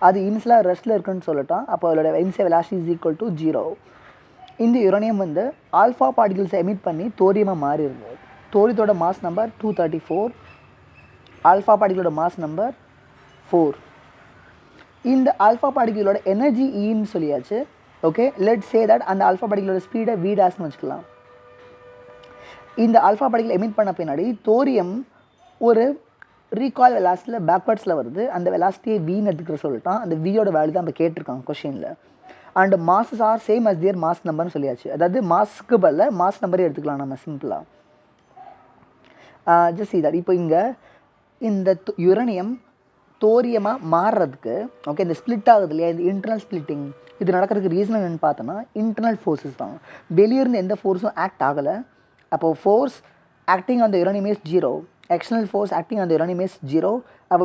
அது இனிஷியலாக ரெஸ்ட்டில் இருக்குன்னு சொல்லட்டான். அப்போ அதோட initial velocity is equal to 0. இந்த யுரேனியம் வந்து ஆல்ஃபா பார்ட்டிகல்ஸை எமிட் பண்ணி தோரியமாக மாறிடுது. தோரியத்தோட மாஸ் நம்பர் 234, ஆல்ஃபா பார்ட்டிகளோட மாஸ் நம்பர் 4. இந்த ஆல்ஃபா பார்ட்டிகளோட எனர்ஜி ஈன்னு சொல்லியாச்சு. ஓகே, லெட்ஸ் சே தட் அந்த ஆல்ஃபா பார்ட்டிகளோட ஸ்பீடை v டேஷ்னு வச்சுக்கலாம். இந்த ஆல்ஃபா பார்ட்டிகல் எமிட் பண்ண பின்னாடி தோரியம் ஒரு ரீகால் வெலாசிட்டியில் பேக்வர்ட்ஸில் வருது. அந்த வெலாசிட்டியை வின்னு எடுத்துக்கிற சொல்லிட்டான். அந்த வியோட வேல்யூ தான் நம்ம கேட்டிருக்காங்க கொஷினில். And masses are same as their mass நம்பர்னு சொல்லியாச்சு. அதாவது மாஸ்க்கு பதில் மாஸ் நம்பரே எடுத்துக்கலாம் நம்ம சிம்பிளாக. ஜஸ்ட் இதான் இப்போ இங்கே இந்த யுரேனியம் தோரியமாக மாறுறதுக்கு ஓகே, இந்த ஸ்ப்ளிட் ஆகுது இல்லையா, இந்த இன்டர்னல் ஸ்ப்ளிட்டிங், இது நடக்கிறதுக்கு ரீசன் என்னென்னு பார்த்தோன்னா இன்டர்னல் ஃபோர்ஸஸ் தான். வெளியிருந்து எந்த ஃபோர்ஸும் ஆக்ட் ஆகலை. அப்போது force acting on the uranium is 0, external force acting on the uranium is 0.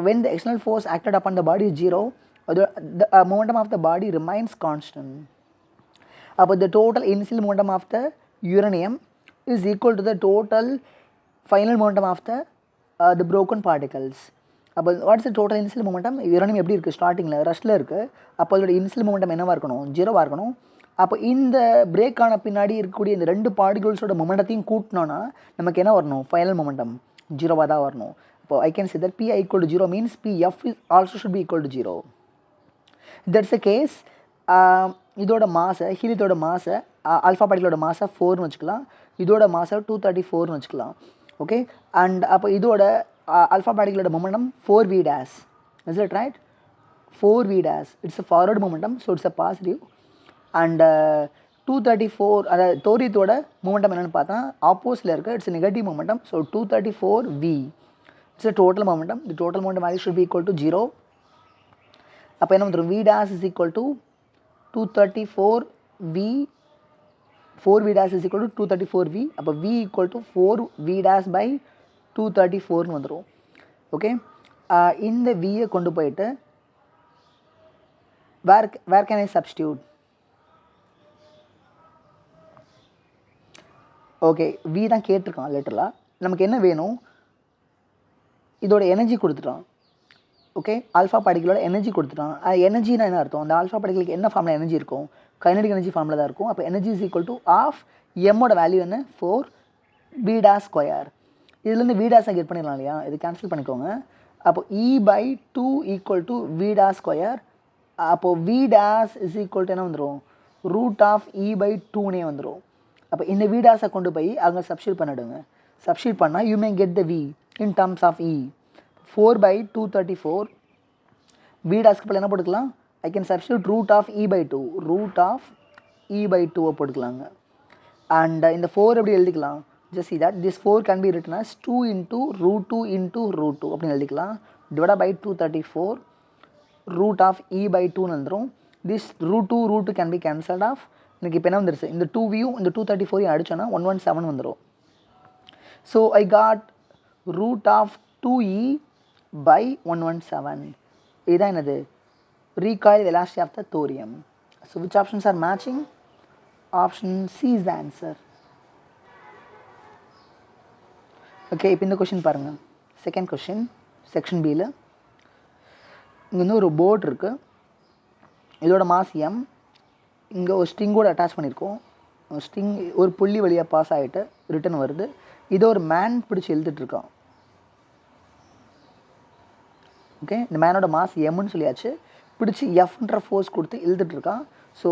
When the external force acted upon the body is 0, the momentum of the body remains constant. The total initial momentum of the uranium is equal to the total final momentum of the broken particles. What is the total initial momentum? Uranium எப்படி இருக்குது, ஸ்டார்டிங்கில் ரஷ்டில் இருக்குது. அப்போ அதோட initial momentum என்னவாக இருக்கணும், 0வாக இருக்கணும். அப்போ இந்த பிரேக் ஆன பின்னாடி இருக்கக்கூடிய இந்த ரெண்டு பார்ட்டிகல்ஸோட மொமெண்டத்தையும் கூட்டினோன்னா நமக்கு என்ன வரணும், ஃபைனல் மொமெண்டம் 0வாக தான் வரணும். இப்போ ஐ can say that Pi equal to 0 means Pf is also should be equal to 0. That's the case. இதோட மாசை, ஹீலியத்தோட மாசை, ஆல்ஃபா பார்ட்டிகளோட மாசை 4ன்னு வச்சுக்கலாம். இதோட மாசை 234ன்னு வச்சுக்கலாம். ஓகே, அண்ட் அப்போ இதோட ஆல்ஃபா பார்ட்டிகளோட momentum 4v dash. Is it right? 4v dash. It's a forward momentum, so it's a positive. And 234 அதாவது தோரியத்தோட மூமெண்டம் என்னென்னு பார்த்தா ஆப்போசிட்டில் இருக்குது, it's negative momentum. So 234v it's a total momentum. The total momentum value should be equal to 0. அப்போ என்ன வந்துடும், v dash is equal to 234v, 4v dash is equal to 234v. அப்போ v equal to 4v dash by 234ன்னு வந்துடும். Okay, இந்த vயை கொண்டு போயிட்டு where can I substitute? Okay, v தான் கேட்டிருக்கான் லெட்டரில். நமக்கு என்ன வேணும், இதோட எனர்ஜி கொடுத்துட்டான். ஓகே, ஆல்ஃபா பார்ட்டிகளோட எனர்ஜி கொடுத்துட்டான். எனர்ஜினா என்ன அர்த்தம், அந்த ஆல்ஃபா பார்ட்டிகளுக்கு என்ன ஃபார்மில் எனர்ஜி இருக்கும், கைனடிக் எனர்ஜி ஃபார்மில் தான் இருக்கும். அப்போ energy is equal to half எம்மோட வேல்யூ என்ன, 4v dash ஸ்கொயர். இதுலேருந்து v dash கெட் பண்ணிடலாம் இல்லையா, இது கேன்சல் பண்ணிக்கோங்க. அப்போ E/2 equal to v dash square. அப்போது v dash is equal to என்ன வந்துடும், ரூட் ஆஃப் E/2னே வந்துடும். அப்போ இந்த v dash கொண்டு போய் அங்கே சப்ஸ்டியூட் பண்ணிவிடுங்க. சப்ஸ்டியூட் பண்ணால் you may get the v in terms of E. 4/234 v dash என்ன போட்டுக்கலாம், I can substitute root of E/2, root of E/2 போட்டுக்கலாங்க. அண்ட் இந்த 4 எப்படி எழுதிக்கலாம், just see that this 4 can be written as 2 into √2 into √2 அப்படின்னு எழுதிக்கலாம். Divide by 234 root of E/2ன்னு வந்துடும். this √2 can be cancelled off. எனக்கு இப்போ என்ன வந்துருச்சு, இந்த 2vயும் இந்த 234யும் அடிச்சோன்னா 117 வந்துடும். So I got root of 2e/117. இதுதான் என்னது, recoil velocity of the thorium. So which options are matching? Option C is the answer. Okay, இப்போ இந்த கொஷின் பாருங்கள். செகண்ட் கொஷின் செக்ஷன் பியில் இங்கே வந்து ஒரு போர்டு இருக்குது. இதோட மாஸ் m. இங்கே ஒரு ஸ்ட்ரிங்கோடு அட்டாச் பண்ணியிருக்கோம். ஸ்ட்ரிங் ஒரு புள்ளி வழியாக பாஸ் ஆகிட்டு ரிட்டன் வருது. இதை ஒரு மேன் பிடிச்சி எழுதிட்டுருக்கான். ஓகே, இந்த மேனோட மாஸ் எம்னு சொல்லியாச்சு. பிடிச்சி எஃப்ன்ற ஃபோர்ஸ் கொடுத்து எழுதிட்டுருக்கான். ஸோ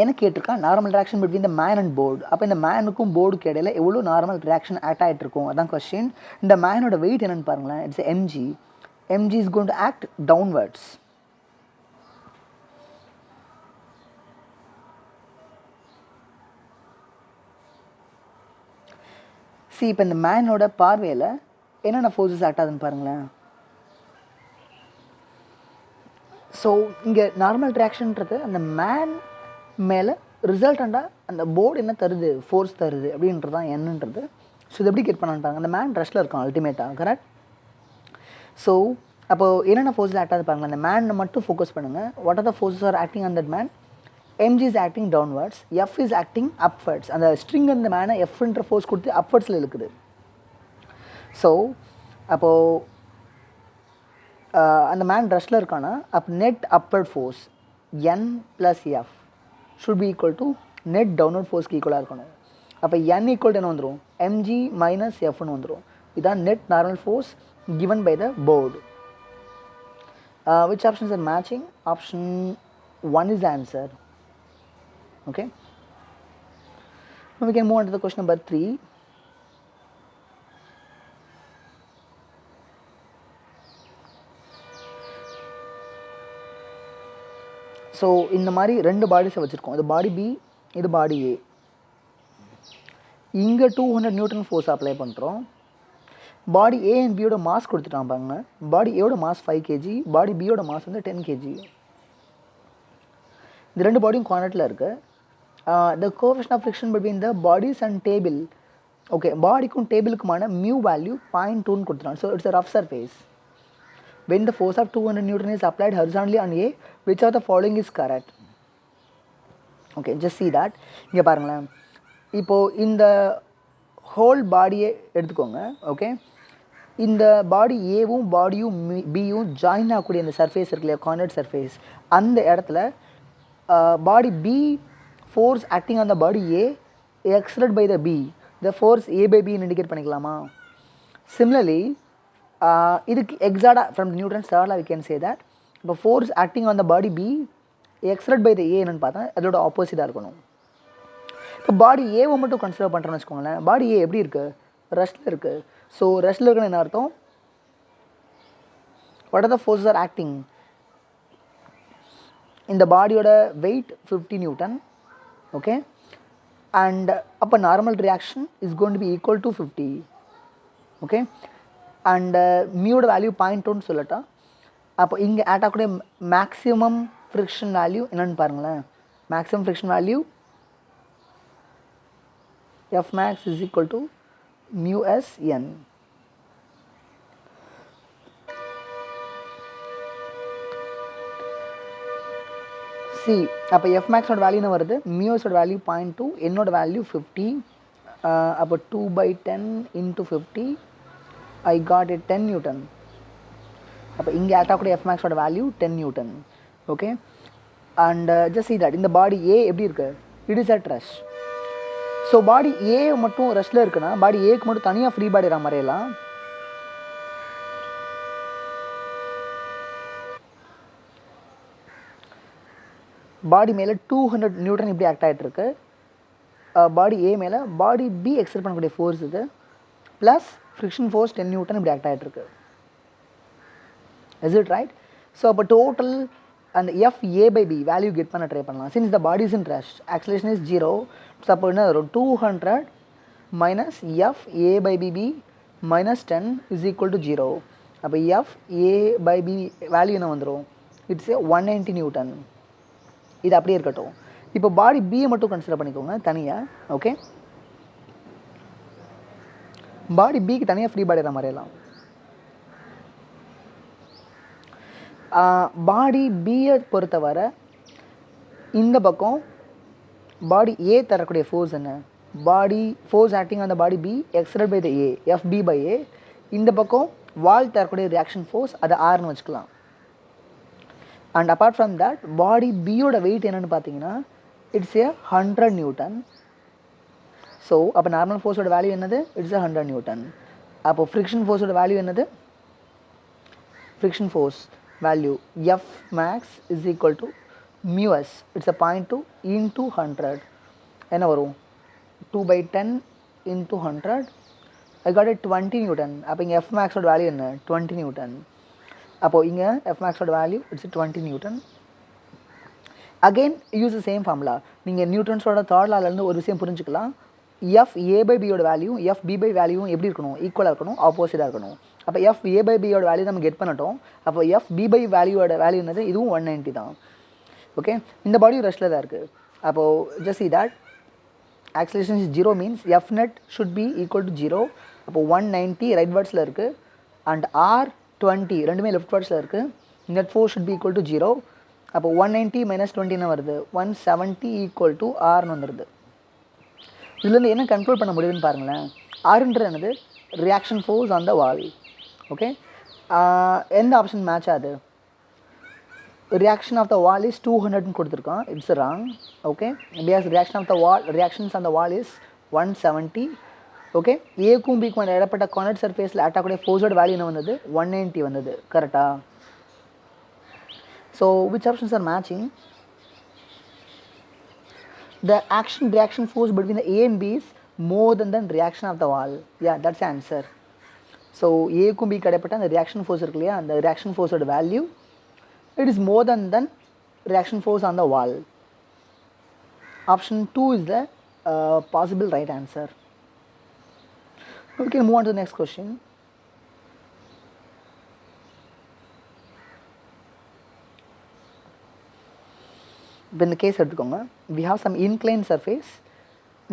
என்ன கேட்டிருக்கான், normal reaction between the man and board. அப்போ இந்த மேனுக்கும் போர்டுக்கு இடையில எவ்வளோ நார்மல் ரியாக்ஷன் ஆக்ட் ஆகிட்டு இருக்கும், அதான் கொஸ்டின். இந்த மேனோட வெயிட் என்னென்னு பாருங்களேன், it's mg. mg is going to act downwards. C, இப்போ இந்த மேனோட பார்வையில் என்னென்ன ஃபோர்ஸஸ் ஆக்ட் ஆகுதுன்னு பாருங்களேன். ஸோ இங்கே நார்மல் ரியாக்ஷன்றது அந்த மேன் மேலே ரிசல்டண்டாக அந்த போர்டு என்ன தருது, ஃபோர்ஸ் தருது அப்படின்றது தான் என்னன்றது. ஸோ இது எப்படி கெட் பண்ணான்ட்டாங்க, அந்த மேன் ரெஸ்ட்டில் இருக்கான் அல்டிமேட்டாக, கரெக்ட். ஸோ அப்போது என்னென்ன ஃபோர்ஸஸ் ஆக்ட் ஆகுது பாருங்கள். அந்த மேனை மட்டும் ஃபோக்கஸ் பண்ணுங்கள். What are the forces are acting on that man, mg is acting downwards, f is acting upwards. அந்த ஸ்ட்ரிங் அந்த மேனை எஃப்ன்ற ஃபோர்ஸ் கொடுத்து அப்வர்ட்ஸில் இழுக்குது. ஸோ அப்போது அந்த மேன் ரெஸ்ட்டில் இருக்கானா, அப்போ net upward force n + f should be equal to net downward ஃபோர்ஸ்க்கு ஈக்குவலாக இருக்கணும். அப்போ n ஈக்குவல் என்ன வந்துடும், mg - fன்னு வந்துடும். இதுதான் net normal force given by the board. Which options are matching? Option 1 is the answer. Okay, now we can move on to the question number 3. So இந்த மாதிரி 2 பாடிஸை வச்சுருக்கோம். இது பாடி பி, இது பாடி ஏ. இங்கே 200 நியூட்டன் ஃபோர்ஸ் அப்ளை பண்ணுறோம். பாடி A and பியோட mass கொடுத்துட்டான் பாருங்க. பாடி ஏயோட மாஸ் 5 kg, பாடி பியோட மாஸ் வந்து 10 kg. இந்த 2 பாடியும் கான்டாக்டில் இருக்குது. The coefficient of friction between the bodies and table. Okay, பாடிக்கும் டேபிளுக்குமான மியூ வேல்யூ 0.2ன்னு கொடுத்துட்டான். So it's a rough surface. When the force of 200 Newton is applied horizontally on A, which of the following is correct? Okay, just see that. இங்கே பாருங்களேன், இப்போது இந்த whole பாடியை எடுத்துக்கோங்க. ஓகே, இந்த பாடி ஏவும் பாடியும் பியும் ஜாயின் ஆகக்கூடிய அந்த சர்ஃபேஸ் இருக்கு இல்லையா, கார்னர்ட் சர்ஃபேஸ், அந்த இடத்துல body B force acting on the body A exerted by the B, the force A by B indicate பண்ணிக்கலாமா? சிமிலர்லி இதுக்கு எக்ஸாக்டாக from Newton's third law we can say that இப்போ force acting on the body B exerted by the A என்னென்னு பார்த்தா அதோட ஆப்போசிட்டாக இருக்கணும். இப்போ பாடி ஏவை மட்டும் கன்சிடர் பண்ணுறோன்னு வச்சுக்கோங்களேன். பாடி ஏ எப்படி இருக்குது, ரெஸ்ட்டில் இருக்குது. ஸோ ரெஸ்ட்டில் இருக்குன்னு என்ன அர்த்தம், what are the forces are acting? இந்த பாடியோட வெயிட் 50 நியூட்டன். ஓகே, அண்ட் அப்போ normal reaction is going to be equal to 50. Okay, and மியோட வேல்யூ 0.2ன்னு சொல்லட்டா. அப்போ இங்கே ஆட் ஆகக்கூடிய மேக்ஸிமம் ஃப்ரிக்ஷன் வேல்யூ என்னென்னு பாருங்களேன். Maximum friction value F max is equal to mu s n. See, அப்போ F max ஓட வேல்யூ என்ன வருது, mu s ஓட வேல்யூ 0.2, என்னோட வேல்யூ 50. அப்போ 2/10 into 50, I got it 10 Newton. அப்போ இங்கே ஆட் ஆகக்கூடிய F max ஓட value 10 Newton. Okay, and just see that இந்த பாடி A எப்படி இருக்கு, it is at rest. So body A மட்டும் ரெஸ்ட்டில் இருக்குன்னா பாடி ஏக்கு மட்டும் தனியாக ஃப்ரீ பாடி வரையலாம். பாடி மேலே 200 நியூட்டன் இப்படி ஆக்ட் ஆகிட்டு இருக்கு. பாடி ஏ மேலே பாடி பி எக்ஸர்ட் பண்ணக்கூடிய ஃபோர்ஸ் இது ப்ளஸ் ஃப்ரிக்ஷன் ஃபோர்ஸ் 10 நியூட்டன் இப்படி ஆக்ட் ஆகிட்டு இருக்கு. Is it right? ஸோ அப்போ டோட்டல் அந்த FA by B value get பண்ண ட்ரை பண்ணலாம். Since the body is in rest, acceleration is 0. So அப்போ என்ன வரும், 200 minus FA by BB minus 10 is equal to 0. அப்போ FA by B வேல்யூ என்ன வந்துடும், இட்ஸ் 190 நியூட்டன். இது அப்படியே இருக்கட்டும். இப்போ பாடி பியை மட்டும் கன்சிடர் பண்ணிக்கோங்க தனியாக. ஓகே, பாடி பிக்கு தனியாக ஃப்ரீ பாடி வரையலாம். பாடி பியை பொறுத்தவரை இந்த பக்கம் பாடி ஏ தரக்கூடிய ஃபோர்ஸ் என்ன, body force acting on the body B exerted by the A FB by A. இந்த பக்கம் வால் தரக்கூடிய ரியாக்ஷன் ஃபோர்ஸ் அதை ஆர்னு வச்சுக்கலாம். And apart from that body பியோட வெயிட் என்னென்னு பார்த்தீங்கன்னா இட்ஸ் 100 நியூட்டன். ஸோ அப்போ நார்மல் ஃபோர்ஸோட வேல்யூ என்னது, இட்ஸ் 100 நியூட்டன். அப்போது ஃப்ரிக்ஷன் ஃபோர்ஸோட வேல்யூ என்னது, friction force value F max is equal to mu s, it's a 0.2 into 100. என்ன வரும், 2/10 into 100, I got it 20 Newton. அப்போ இங்கே F max ஓட வேல்யூ என்ன, 20 நியூட்டன். அப்போது இங்கே F max ஓட value it's 20 Newton. Again use the same formula. நீங்கள் நியூட்டன்ஸோட தேர்ட் லாலேருந்து ஒரு விஷயம் புரிஞ்சுக்கலாம். FA by B யோட வேல்யூ FB by வேல்யூவும் எப்படி இருக்கணும், ஈக்குவலாக இருக்கணும், ஆப்போசிட்டாக இருக்கணும். அப்போ FA by B யோட வேல்யூ நம்ம கெட் பண்ணட்டும். அப்போ FB by வேல்யூவோட வேல்யூ என்னது, இதுவும் 190 தான். ஓகே, இந்த பாடியும் ரெஸ்ட்டில் தான் இருக்குது. அப்போது just see that acceleration is 0 means F net should be equal to 0. அப்போது 190 ரைட் வேர்ட்ஸில் இருக்குது அண்ட் R20 ரெண்டுமே லெஃப்ட் வேர்ட்ஸில் இருக்குது. net force should be equal to 0. அப்போ 190 மைனஸ் 20 வருது 170 ஈக்குவல் டு ஆர்னு வந்துடுது. இதுலேருந்து என்ன கண்ட்ரோல் பண்ண முடியுதுன்னு பாருங்களேன். ஆர்ன்றது என்னது? Reaction force on the wall. Okay, எந்த ஆப்ஷன் மேட்ச் ஆகுது? reaction of the wall is 200 கொடுத்துருக்கோம். It's wrong. Okay, because reactions on the wall is 170. Okay, ஏக்கும் பிக்கும் இடப்பட்ட கார்னர் சர்ஃபேஸில் அட்டாக்கூடிய ஃபோர்ஸோட வேல்யூ என்ன வந்தது? 190 வந்தது. கரெக்டா? So which options are matching? The reaction force between the A and B is more than the reaction of the wall. Yeah, that's the answer. So ஏக்கும் பிக்கு இடப்பட்ட அந்த ரியாக்ஷன் ஃபோர்ஸ் இருக்கு இல்லையா, அந்த ரியாக்ஷன் ஃபோர்ஸோட value it is more than reaction force on the wall. Option 2 is the possible right answer. We can move on to the next question. In the case எடுத்துக்கோங்க, we have some inclined surface,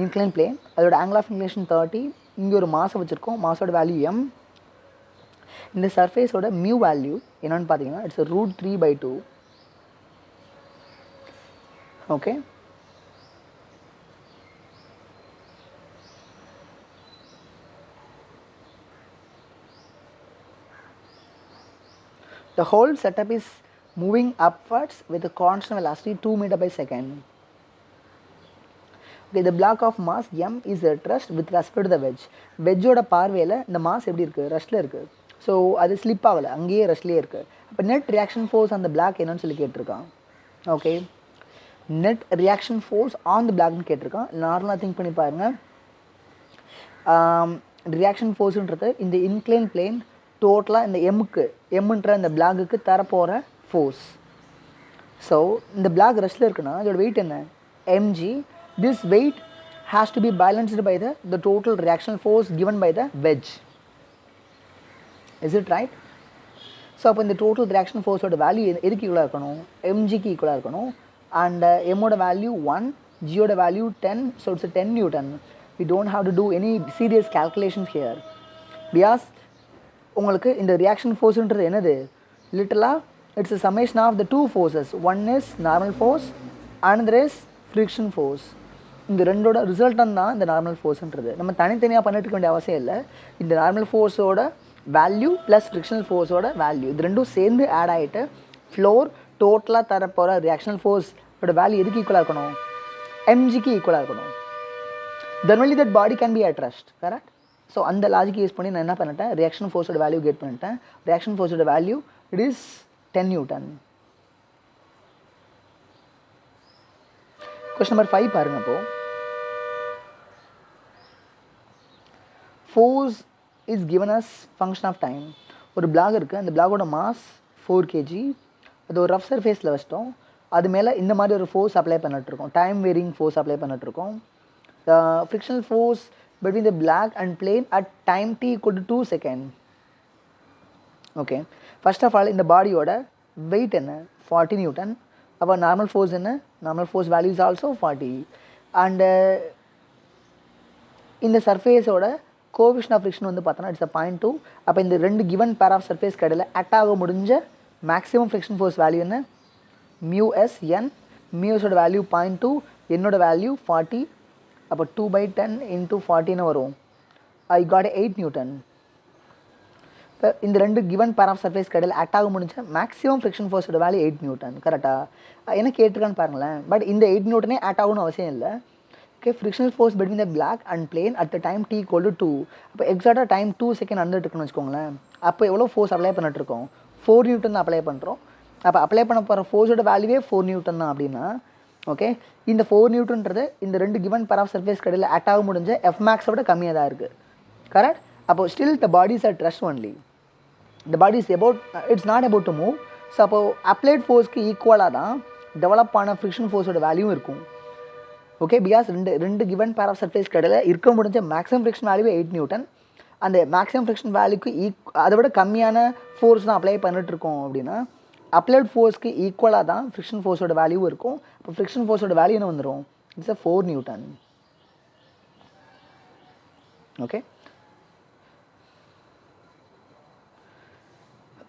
inclined plane, அதோட angle of inclination 30, இங்கே ஒரு mass வச்சுருக்கோம், மாஸோட value m. இந்த சர்ஃபேஸோட mu value என்னன்னு பார்த்தீங்கன்னா it's √3/2. Okay, the whole setup is moving upwards with a constant velocity 2 m/s. Okay, the block of mass m is at rest with respect to the wedge. வெஜ்ஜோட பார்வையில் இந்த mass எப்படி இருக்குது? ரெஸ்ட்டில் இருக்குது. So அது slip ஆகலை, அங்கேயே ரெஸ்ட்லேயே இருக்குது. அப்போ நெட் ரியாக்ஷன் ஃபோர்ஸ் அந்த பிளாக் என்னன்னு சொல்லி கேட்டிருக்கான். Okay, net reaction force on the பிளாக்னு கேட்டிருக்கான். நார்மலாக திங்க் பண்ணி பாருங்கள். ரியாக்ஷன் ஃபோர்ஸுன்றது இந்த இன்க்ளைன் பிளேன் டோட்டலாக இந்த எம்முன்ற இந்த பிளாக்குக்கு தரப்போகிற ஃபோர்ஸ். ஸோ இந்த பிளாக் ரெஸ்ட்டில் இருக்குன்னா இதோட வெயிட் என்ன? mg. This weight has to be balanced by the total reaction force given by the wedge. Is it right? So அப்போ இந்த டோட்டல் ரியாக்ஷன் ஃபோர்ஸோட வேல்யூ எதுக்கு ஈக்குவலாக இருக்கணும்? mgக்கு ஈக்குவலாக இருக்கணும். அண்ட் mோட வேல்யூ 1, gயோட value 10. So it's 10 Newton. We don't have to do any serious calculations here. Because உங்களுக்கு இந்த ரியாக்ஷன் ஃபோர்ஸுன்றது என்னது? லிட்டலாக it's a summation of the two forces. One is normal force, another is friction force. இந்த ரெண்டோட ரிசல்ட்டன் தான் இந்த normal ஃபோர்ஸ்ன்றது. நம்ம தனித்தனியாக பண்ணிட்டு இருக்க வேண்டிய அவசியம் இல்லை. இந்த நார்மல் ஃபோர்ஸோட வேல்யூ ப்ளஸ் ஃப்ரிக்ஷனல் ஃபோர்ஸோட வேல்யூ இது ரெண்டும் சேர்ந்து ஆட் ஆகிட்டு ஃப்ளோர் டோட்டலாக தரப்போகிற ரியாக்ஷனல் ஃபோர்ஸோட வேல்யூ எதுக்கு ஈக்குவலாக இருக்கணும்? mgக்கு ஈக்குவலாக இருக்கணும். Then only that body can be at rest. Correct? So அந்த லாஜிக் யூஸ் பண்ணி நான் என்ன பண்ணிட்டேன்? ரியாக்ஷன் ஃபோர்ஸோட வேல்யூ கெட் பண்ணிட்டேன். ரியாக்ஷன் ஃபோர்ஸோட value it is 10 Newton. Question number 5 பாருங்க. அப்போது force is given as function of time. ஒரு பிளாக் இருக்குது, அந்த பிளாகோட மாஸ் 4 kg. அது ஒரு ரஃப் சர்ஃபேஸில் வச்சிட்டோம். அது மேலே இந்த மாதிரி ஒரு ஃபோர்ஸ் அப்ளை பண்ணிட்டுருக்கோம், டைம் வேரிங் ஃபோர்ஸ் அப்ளை பண்ணிட்டுருக்கோம். Frictional force between the black and plane at time t equal to 2 seconds. Okay, first of all இந்த பாடியோட வெயிட் என்ன? 40 Newton. அப்போ நார்மல் ஃபோர்ஸ் என்ன? Normal force value is also 40. And இந்த சர்ஃபேஸோட coefficient of friction வந்து பார்த்தோன்னா இட்ஸ் 0.2. அப்போ இந்த ரெண்டு கிவன் பேர் ஆஃப் சர்ஃபேஸ் கடையில் ஆக்ட் ஆக முடிஞ்ச மேக்ஸிமம் ஃப்ரிக்ஷன் ஃபோர்ஸ் வேல்யூ என்ன? μsn. மியூஸோட வேல்யூ 0.2, என்னோட வேல்யூ 40. அப்போ 2/10 into 40 வரும். I got 8 Newton. இப்போ இந்த ரெண்டு கிவன் பேர் ஆஃப் சர்ஃபேஸ் கடையில் ஆக்ட் ஆக முடிஞ்ச மேக்ஸிமம் ஃப்ரிக்ஷன் ஃபோர்ஸோட வேல்யூ 8 Newton. கரெக்டாக என்ன கேட்டிருக்கான்னு பாருங்களேன். பட் இந்த 8 Newton ஆக்ட் ஆகணும்னு அவசியம் இல்லை. Okay, frictional force between the block and plane at the time t equal to 2. அப்போ எக்ஸாக்டாக டைம் 2 செகண்ட் வந்துட்டு இருக்குன்னு வச்சுக்கோங்களேன். அப்போ எவ்வளோ ஃபோர்ஸ் அப்ளை பண்ணிட்டுருக்கோம்? 4 Newton தான் அப்ளை பண்ணுறோம். அப்போ அப்ளை பண்ண போகிற ஃபோர்ஸோட வேல்யூவே 4 Newton தான். அப்படின்னா ஓகே, இந்த 4 Newtonன்றது இந்த ரெண்டு கிவன் பேர் ஆஃப் சர்ஃபேஸ் கடையில் ஆக்ட் ஆக முடிஞ்ச எஃப்மேக்ஸை விட கம்மியாக தான் இருக்குது. கரெக்ட்? அப்போ still the bodies at rest only. The body is it's not about to move. So அப்போ அப்ளைட் ஃபோர்ஸ்க்கு ஈக்குவலாக தான் டெவலப் ஆன ஃப்ரிக்ஷன் ஃபோர்ஸோட வேல்யூவும் இருக்கும். ஓகே, பிகாஸ் ரெண்டு கிவன் பேர் ஆஃப் சர்ஃபேஸ் கடையில் இருக்க முடிஞ்ச மேக்ஸிமம் ஃப்ரிக்ஷன் வேல்யூ 8 Newton. அந்த மேக்ஸிமம் ஃப்ரிக்ஷன் வேல்யூக்கு அதை விட கம்மியான ஃபோர்ஸ் தான் அப்ளை பண்ணிட்டுருக்கோம். அப்படின்னா அப்ளைட் ஃபோர்ஸ்க்கு ஈக்குவலாக தான் ஃப்ரிக்ஷன் ஃபோர்ஸோட வேல்யூ இருக்கும். இப்போ ஃப்ரிக்ஷன் ஃபோர்ஸோட வேல்யூ என்ன வந்துடும்? It's 4 Newton. Okay,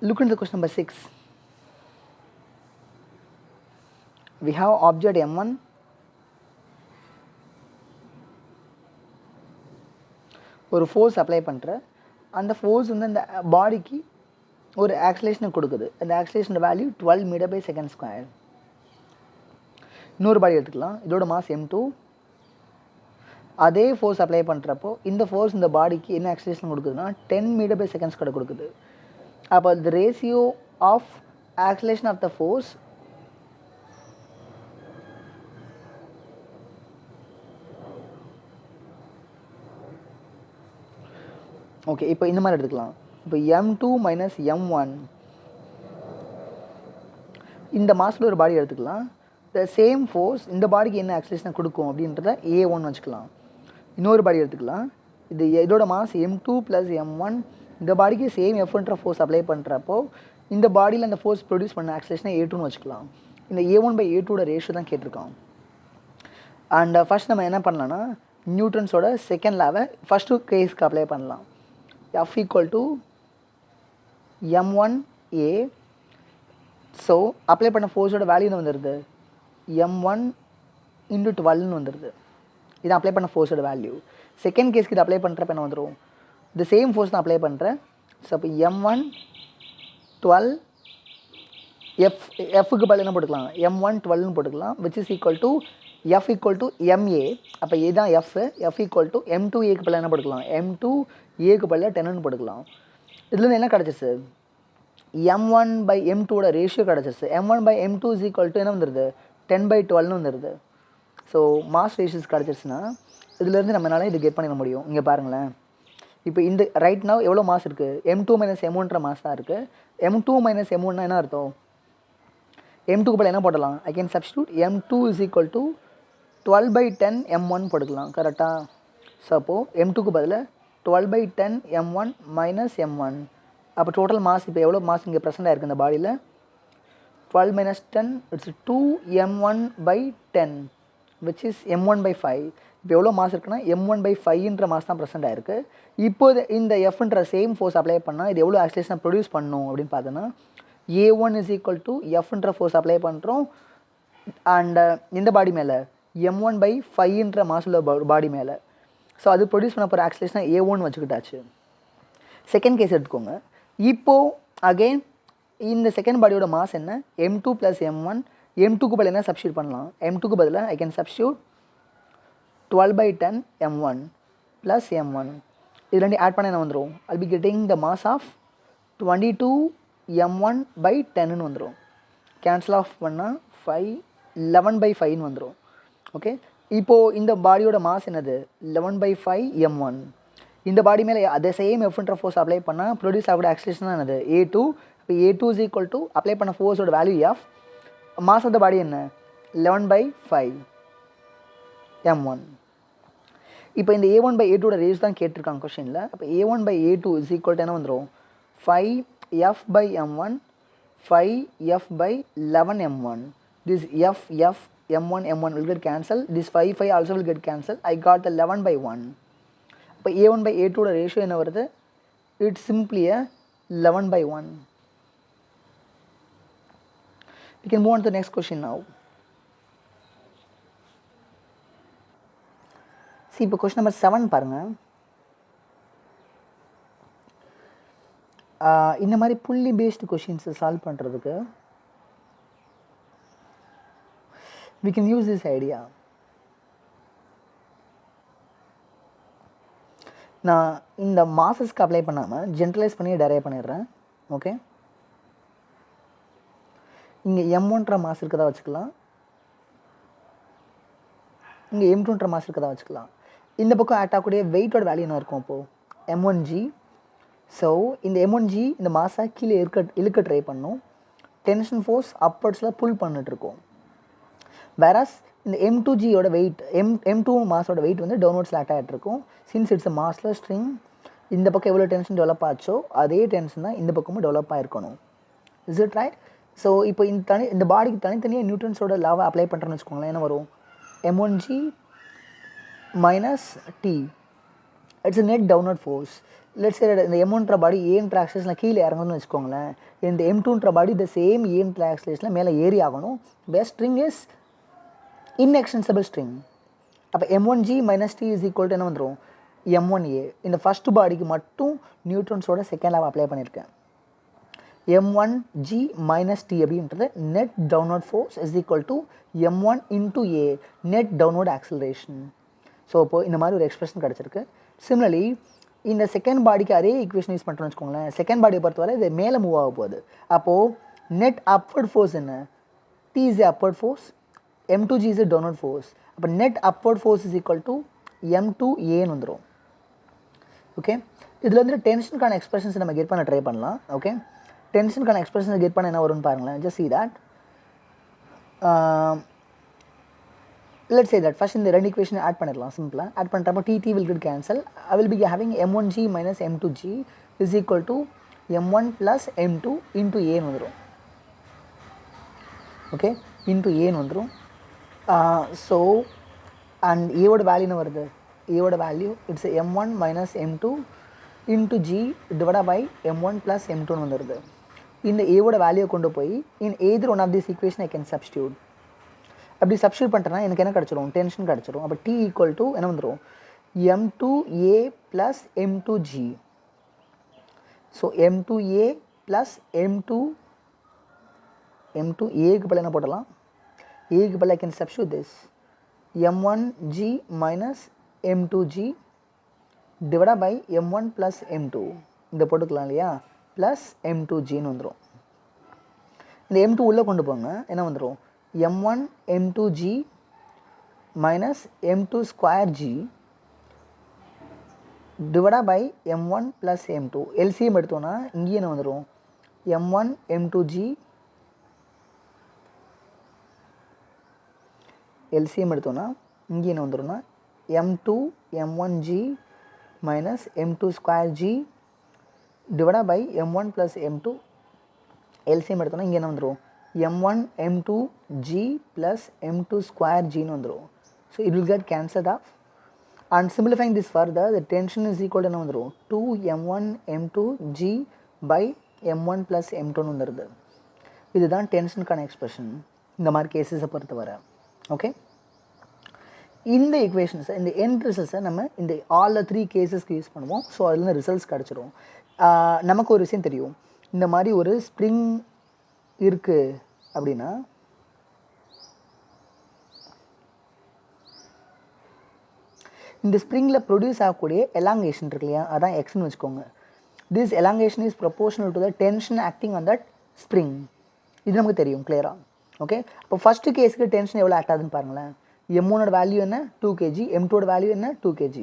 look into the question number 6. we have object m1, ஒரு ஃபோர்ஸ் அப்ளை பண்ணுற அந்த ஃபோர்ஸ் வந்து அந்த பாடிக்கு ஒரு ஆக்சிலேஷனை கொடுக்குது. அந்த ஆக்சிலேஷன் வேல்யூ 12 மீட்டர்/செகண்ட் ஸ்கொயர். இன்னொரு பாடி எடுத்துக்கலாம், இதோட மாஸ் m2. அதே ஃபோர்ஸ் அப்ளை பண்ணுறப்போ இந்த ஃபோர்ஸ் இந்த பாடிக்கு என்ன ஆக்சிலேஷன் கொடுக்குதுன்னா 10 மீட்டர்/செகண்ட் ஸ்கொயர் கொடுக்குது. அப்போ the ratio of acceleration of the force okay. இப்போ இந்த மாதிரி எடுத்துக்கலாம். இப்போ m2 மைனஸ் m1 இந்த மாஸில் ஒரு பாடி எடுத்துக்கலாம். த சேம் ஃபோர்ஸ் இந்த பாடிக்கு என்ன ஆக்சிலேஷனை கொடுக்கும் அப்படின்றத a1 வச்சுக்கலாம். இன்னொரு பாடி எடுத்துக்கலாம். இதோட மாஸ் m2 ப்ளஸ் m1 இந்த பாடிக்கு சேம் எஃப்ன்ற ஃபோர்ஸ் அப்ளை பண்ணுறப்போ இந்த பாடியில் அந்த ஃபோர்ஸ் ப்ரொடியூஸ் பண்ண ஆக்சிலேஷனை a2ன்னு வச்சுக்கலாம். இந்த a1/a2 ரேஷியோ தான் கேட்டிருக்கான். அண்ட் ஃபர்ஸ்ட் நம்ம என்ன பண்ணலாம்னா நியூட்டன்ஸோட செகண்ட் லாவை ஃபஸ்ட்டு கேஸ்க்கு அப்ளை பண்ணலாம். F equal to m1a. So apply பண்ண ஃபோர்ஸோட வேல்யூ என்ன வந்துடுது, m1 × 12ன்னு வந்துடுது. இதான் அப்ளை பண்ண ஃபோர்ஸோட வேல்யூ. செகண்ட் கேஸ்க்கு இது அப்ளை பண்ணுறப்ப என்ன வந்துடும், இந்த சேம் ஃபோர்ஸ் தான் அப்ளை பண்ணுறேன். ஸோ அப்போ m1 12 எஃப்க்கு பதில் என்ன போட்டுக்கலாம், m1 12ன்னு போட்டுக்கலாம். Which is equal to F equal to ma. அப்போ இதுதான் F equal to m2aக்கு பதில் என்ன போட்டுக்கலாம், m2aக்கு பதில் 10ன்னு போட்டுக்கலாம். இதுலேருந்து என்ன கிடச்சிச்சு, m1/m2 ரேஷியோ கிடச்சிருச்சு. m1/m2 இஸ் ஈக்குவல் டு என்ன வந்துடுது, 10/12ன்னு வந்துடுது. ஸோ மாஸ் ரேஷியோஸ் கிடச்சிருச்சுன்னா இதுலேருந்து நம்மளால இது கெட் பண்ணிட முடியும். இங்கே பாருங்களேன், இப்போ இந்த ரைட் நவ் எவ்வளோ மாஸ் இருக்குது, m2 மைனஸ் m1ன்ற மாஸ் தான் இருக்குது. m2 மைனஸ் m1னா என்ன அர்த்தம், m2க்கு பதில் என்ன போடலாம், ஐ can substitute m2 is equal to 12/10 m1 போட்டுக்கலாம். கரெக்டாக. ஸோ அப்போது m2க்கு பதில் 12/10 m1 மைனஸ் m1. அப்போ டோட்டல் மாஸ் இப்போ எவ்வளோ மாஸ் இங்கே ப்ரெசென்ட் ஆகிருக்கு இந்த பாடியில், 12 minus 10 it's 2 m1/10 which is m1/5. இப்போ எவ்வளோ மாஸ் இருக்குன்னா m1/5ன்ற மாஸ் தான் ப்ரெசென்ட் ஆகிருக்கு. இப்போது இந்த எஃப்ன்ற சேம் ஃபோர்ஸ் அப்ளை பண்ணால் இது எவ்வளோ ஆக்சிலேஷனை ப்ரொடியூஸ் பண்ணும் அப்படின்னு பார்த்தோன்னா a1 இஸ் ஈக்குவல் டு எஃப்ன்ற ஃபோர்ஸ் அப்ளை பண்ணுறோம். அண்ட் இந்த பாடி மேலே m1/5ன்ற மாஸ் உள்ள பாடி மேலே. ஸோ அது ப்ரொடியூஸ் பண்ண போகிற ஆக்சிலேஷனை a1 வச்சுக்கிட்டாச்சு. செகண்ட் கேஸ் எடுத்துக்கோங்க. இப்போது அகெயின் இந்த செகண்ட் பாடியோட மாஸ் என்ன, m2 ப்ளஸ் m1. m2க்கு பதில் என்ன சப்ஸ்டியூட் பண்ணலாம், m2க்கு பதில் ஐ can substitute 12/10 m1 plus m1. இது ரெண்டு ஆட் பண்ண என்ன வந்துடும், I'll be getting the mass of 22 m1/10ன்னு வந்துடும். கேன்சல் ஆஃப் பண்ணால் 11/5ன்னு வந்துடும். ஓகே. இப்போது இந்த பாடியோட மாஸ் என்னது, 11/5 m1. இந்த பாடி மேலே அதே சேம் எஃப்ன்ற ஃபோர்ஸ் அப்ளை பண்ணால் ப்ரொடியூஸ் ஆகக்கூடிய ஆக்சிலேஷன் தான் என்னது, a2. இப்போ a2 is equal to apply பண்ண ஃபோர்ஸோட value f, mass of the body என்ன 11/5 m1. இப்போ இந்த a1/a2 ரேஸ் தான் கேட்டிருக்காங்க கொஸ்டினில். அப்போ a1/a2 இஸ் ஈக்குவல் டு என்ன வந்துடும், 5f/m1 5f/11 m1. This f m1 will get cancelled. This 5 also will get cancelled. I got the 11/1. இப்போ a1/a2 ரேஷியோ என்ன வருது, it's simply 11/1. We can move on to the next question now. See, இப்போ question number 7 பாருங்கள். இந்த மாதிரி புள்ளி based கொஷின்ஸை solve பண்ணுறதுக்கு we can use this idea. நான் இந்த மாசஸ்க்கு அப்ளை பண்ணாமல் ஜென்ரலைஸ் பண்ணி டெரைவ் பண்ணிடுறேன். ஓகே. இங்கே m1ன்ற மாஸ் இருக்கதா வச்சுக்கலாம், இங்கே m2ன்ற மாஸ் இருக்கதா வச்சுக்கலாம். இந்த பக்கம் ஆட் ஆகக்கூடிய வெயிட்டோட வேல்யூ என்ன இருக்கும், அப்போது m1g. ஸோ இந்த m1g இந்த மாஸை கீழே இழுக்க ட்ரை பண்ணும். டென்ஷன் ஃபோர்ஸ் அப்பர்ட்ஸில் புல் பண்ணிட்டுருக்கோம். வேராஸ் இந்த m2gயோட வெயிட் m2 மாஸோட வெயிட் வந்து டவுன்வர்ட்ஸில் ஆட் ஆகிட்டு இருக்கும். சின்ஸ் இட்ஸ் மாஸ்லெஸ் ஸ்ட்ரிங், இந்த பக்கம் எவ்வளோ டென்ஷன் டெவலப் ஆச்சோ அதே டென்ஷன் தான் இந்த பக்கமும் டெவலப் ஆகிருக்கணும். Is it right? ஸோ இப்போ இந்த பாடிக்கு தனித்தனியாக நியூட்டன்ஸோட லாவை அப்ளை பண்ணுறேன்னு வச்சுக்கோங்களேன். என்ன வரும், m1g minus t. It's a net downward force. Let's say இந்த M1ன்ற பாடி ஏன்ற ஆக்சிலேஷனில் கீழே இறங்கணும்னு வச்சுக்கோங்களேன். இந்த M2ன்ற பாடி த சேம் ஏன்ற ஆக்சிலேஷனில் மேலே ஏறி ஆகணும். Best string is inextensible string. அப்போ M1G minus T is equal to என்ன வந்துடும், M1A. இந்த ஃபஸ்ட் பாடிக்கு மட்டும் நியூட்டன்ஸோட செகண்ட் லாவை அப்ளை பண்ணியிருக்கேன். M1G மைனஸ் T அப்படின்றது net downward force is equal to M1 into A net downward acceleration. So இப்போது இந்த மாதிரி ஒரு எக்ஸ்பிரஷன் கிடச்சிருக்கு. சிமிலர்லி இந்த செகண்ட் பாடிக்கு அதே ஈக்குவேஷன் யூஸ் பண்ணுறோம்னு வச்சுக்கோங்களேன். செகண்ட் பாடியை பொறுத்தவரை இது மேலே மூவ் ஆக போகுது. அப்போது நெட் அப்வர்ட் ஃபோர்ஸ் என்ன, T is upward force, M2G is downward force. அப்போ net upward force is equal to M2Aன்னு வந்துடும். ஓகே, இதில் வந்துட்டு டென்ஷனுக்கான எக்ஸ்பிரஷன்ஸ் நம்ம கெட் பண்ண ட்ரை பண்ணலாம். ஓகே, டென்ஷனுக்கான எக்ஸ்பிரஷன்ஸ் கெட் பண்ண என்ன வரும்னு பாருங்களேன். Just see that. Let's say that first இந்த ரெண்டு equation ஆட் பண்ணிடலாம். சிம்பிளாக ஆட் பண்ணுறப்போ TT will get cancel. I will be having M1G minus M2G is equal to M1 plus M2 into Aன்னு வந்துடும். ஓகே, into Aன்னு வந்துடும். ஸோ அண்ட் ஏவோட value என்ன வருது, ஏவோட value it's M1 minus M2 into G divided by M1 plus M2ன்னு வந்துடுது. இந்த ஏவோட வேல்யூவை கொண்டு போய் in either one of these equation I can substitute. அப்படி சப்ஸ்டியூட் பண்ணிட்டேன்னா எனக்கு என்ன கிடச்சிரும், டென்ஷன் கிடச்சிரும். அப்போ T ஈக்குவல் டு என்ன வந்துடும், M2A plus M2G. So M2A plus M2Aக்கு பதில் என்ன போடலாம், ஏக்கு பதில் I can substitute this M1G minus M2G divide by M1 plus M2 இந்த போட்டுக்கலாம் இல்லையா, ப்ளஸ் M2Gன்னு வந்துடும். இந்த M2 உள்ளே கொண்டு போங்க, என்ன வந்துடும், M1 M2G minus M2 square G divided by M1 plus M2. LCM எடுத்தோன்னா இங்கே என்ன வந்துடும், M1 M2G LCM எடுத்தோன்னா இங்கே என்ன வந்துடும்னா M2 M1G minus M2 square G divided by M1 plus M2. LCM எடுத்தோன்னா இங்கே என்ன வந்துடும், M1 M2G plus M2 square Gன்னு வந்துடும். So it will get cancelled off. And simplifying this further, the tension is equal to என்ன வந்துடும், 2M1 M2G by M1 plus M2ன்னு வந்துடுது. இதுதான் டென்ஷனுக்கான expression இந்த மாதிரி கேஸஸை பொறுத்தவரை. ஓகே, இந்த ஈக்குவேஷன்ஸை இந்த எண்ட் ரிசல்ட்ஸை நம்ம இந்த ஆல் 3 கேஸஸ்க்கு யூஸ் பண்ணுவோம். ஸோ அதுலேருந்து ரிசல்ட்ஸ் கிடச்சிடும். நமக்கு ஒரு விஷயம் தெரியும், இந்த மாதிரி ஒரு ஸ்ப்ரிங் இருக்குது அப்படின்னா இந்த ஸ்ப்ரிங்கில் ப்ரொடியூஸ் ஆகக்கூடிய எலாங்கேஷன் இருக்கு இல்லையா, அதான் எக்ஸ்னு வச்சுக்கோங்க. This elongation is proportional to the tension acting on that spring. இது நமக்கு தெரியும் கிளியராக. ஓகே, அப்போ ஃபஸ்ட்டு கேஸுக்கு டென்ஷன் எவ்வளோ ஆக்ட் ஆகுதுன்னு பாருங்களேன். M1ஓட வேல்யூ என்ன, 2 kg, M2ஓட வேல்யூ என்ன, 2 kg.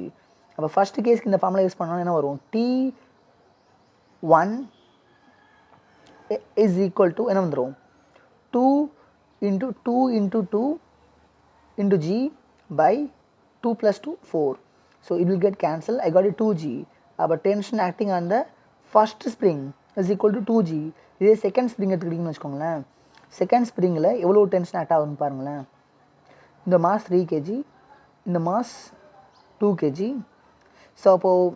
அப்போ ஃபஸ்ட்டு கேஸுக்கு இந்த ஃபார்முலா யூஸ் பண்ணோன்னா என்ன வரும், T1 is equal to என்ன வந்துடும், 2 into 2 into G by 2 plus 2 4. So it will get cancelled. I got a 2G. அப்போ tension acting on the first spring is equal to 2G. இதே second spring எடுத்துக்கிட்டிங்கன்னு வச்சுக்கோங்களேன். Second ஸ்ப்ரிங்கில் எவ்வளோ tension act ஆகுதுன்னு பாருங்களேன். இந்த mass 3 kg, இந்த mass 2 kg. So அப்போது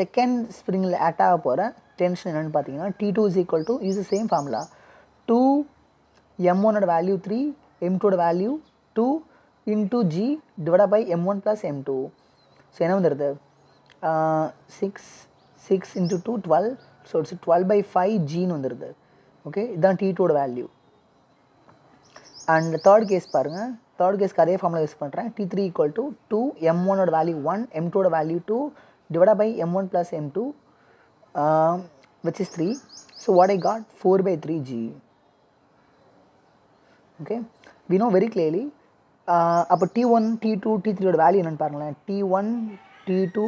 second ஸ்ப்ரிங்கில் act ஆக போகிற டென்ஷன் என்னென்னு பார்த்தீங்கன்னா T2 is equal to use the same formula 2 M1ஓட வேல்யூ 3, M2ஓட value 2 into G divided by M1 plus M2. So என்ன வந்துடுது, 6 into 2 12. ஸோ இட்ஸ் 12 by 5 Gன்னு வந்துடுது. ஓகே, இதுதான் T2ஓட வேல்யூ. அண்ட் தேர்ட் கேஸ் பாருங்கள், தேர்ட் கேஸ்க்கு அதே ஃபார்முலா யூஸ் பண்ணுறேன். T3 equal to 2 M1ஓட வேல்யூ 1, M2ஓட value 2 divided by M1 plus M2 which is 3. So what I got, 4 by 3 G. Okay, we know very clearly. அப்போ T1 T2 T3ஓட value என்னென்னு பாருங்களேன். T1 T2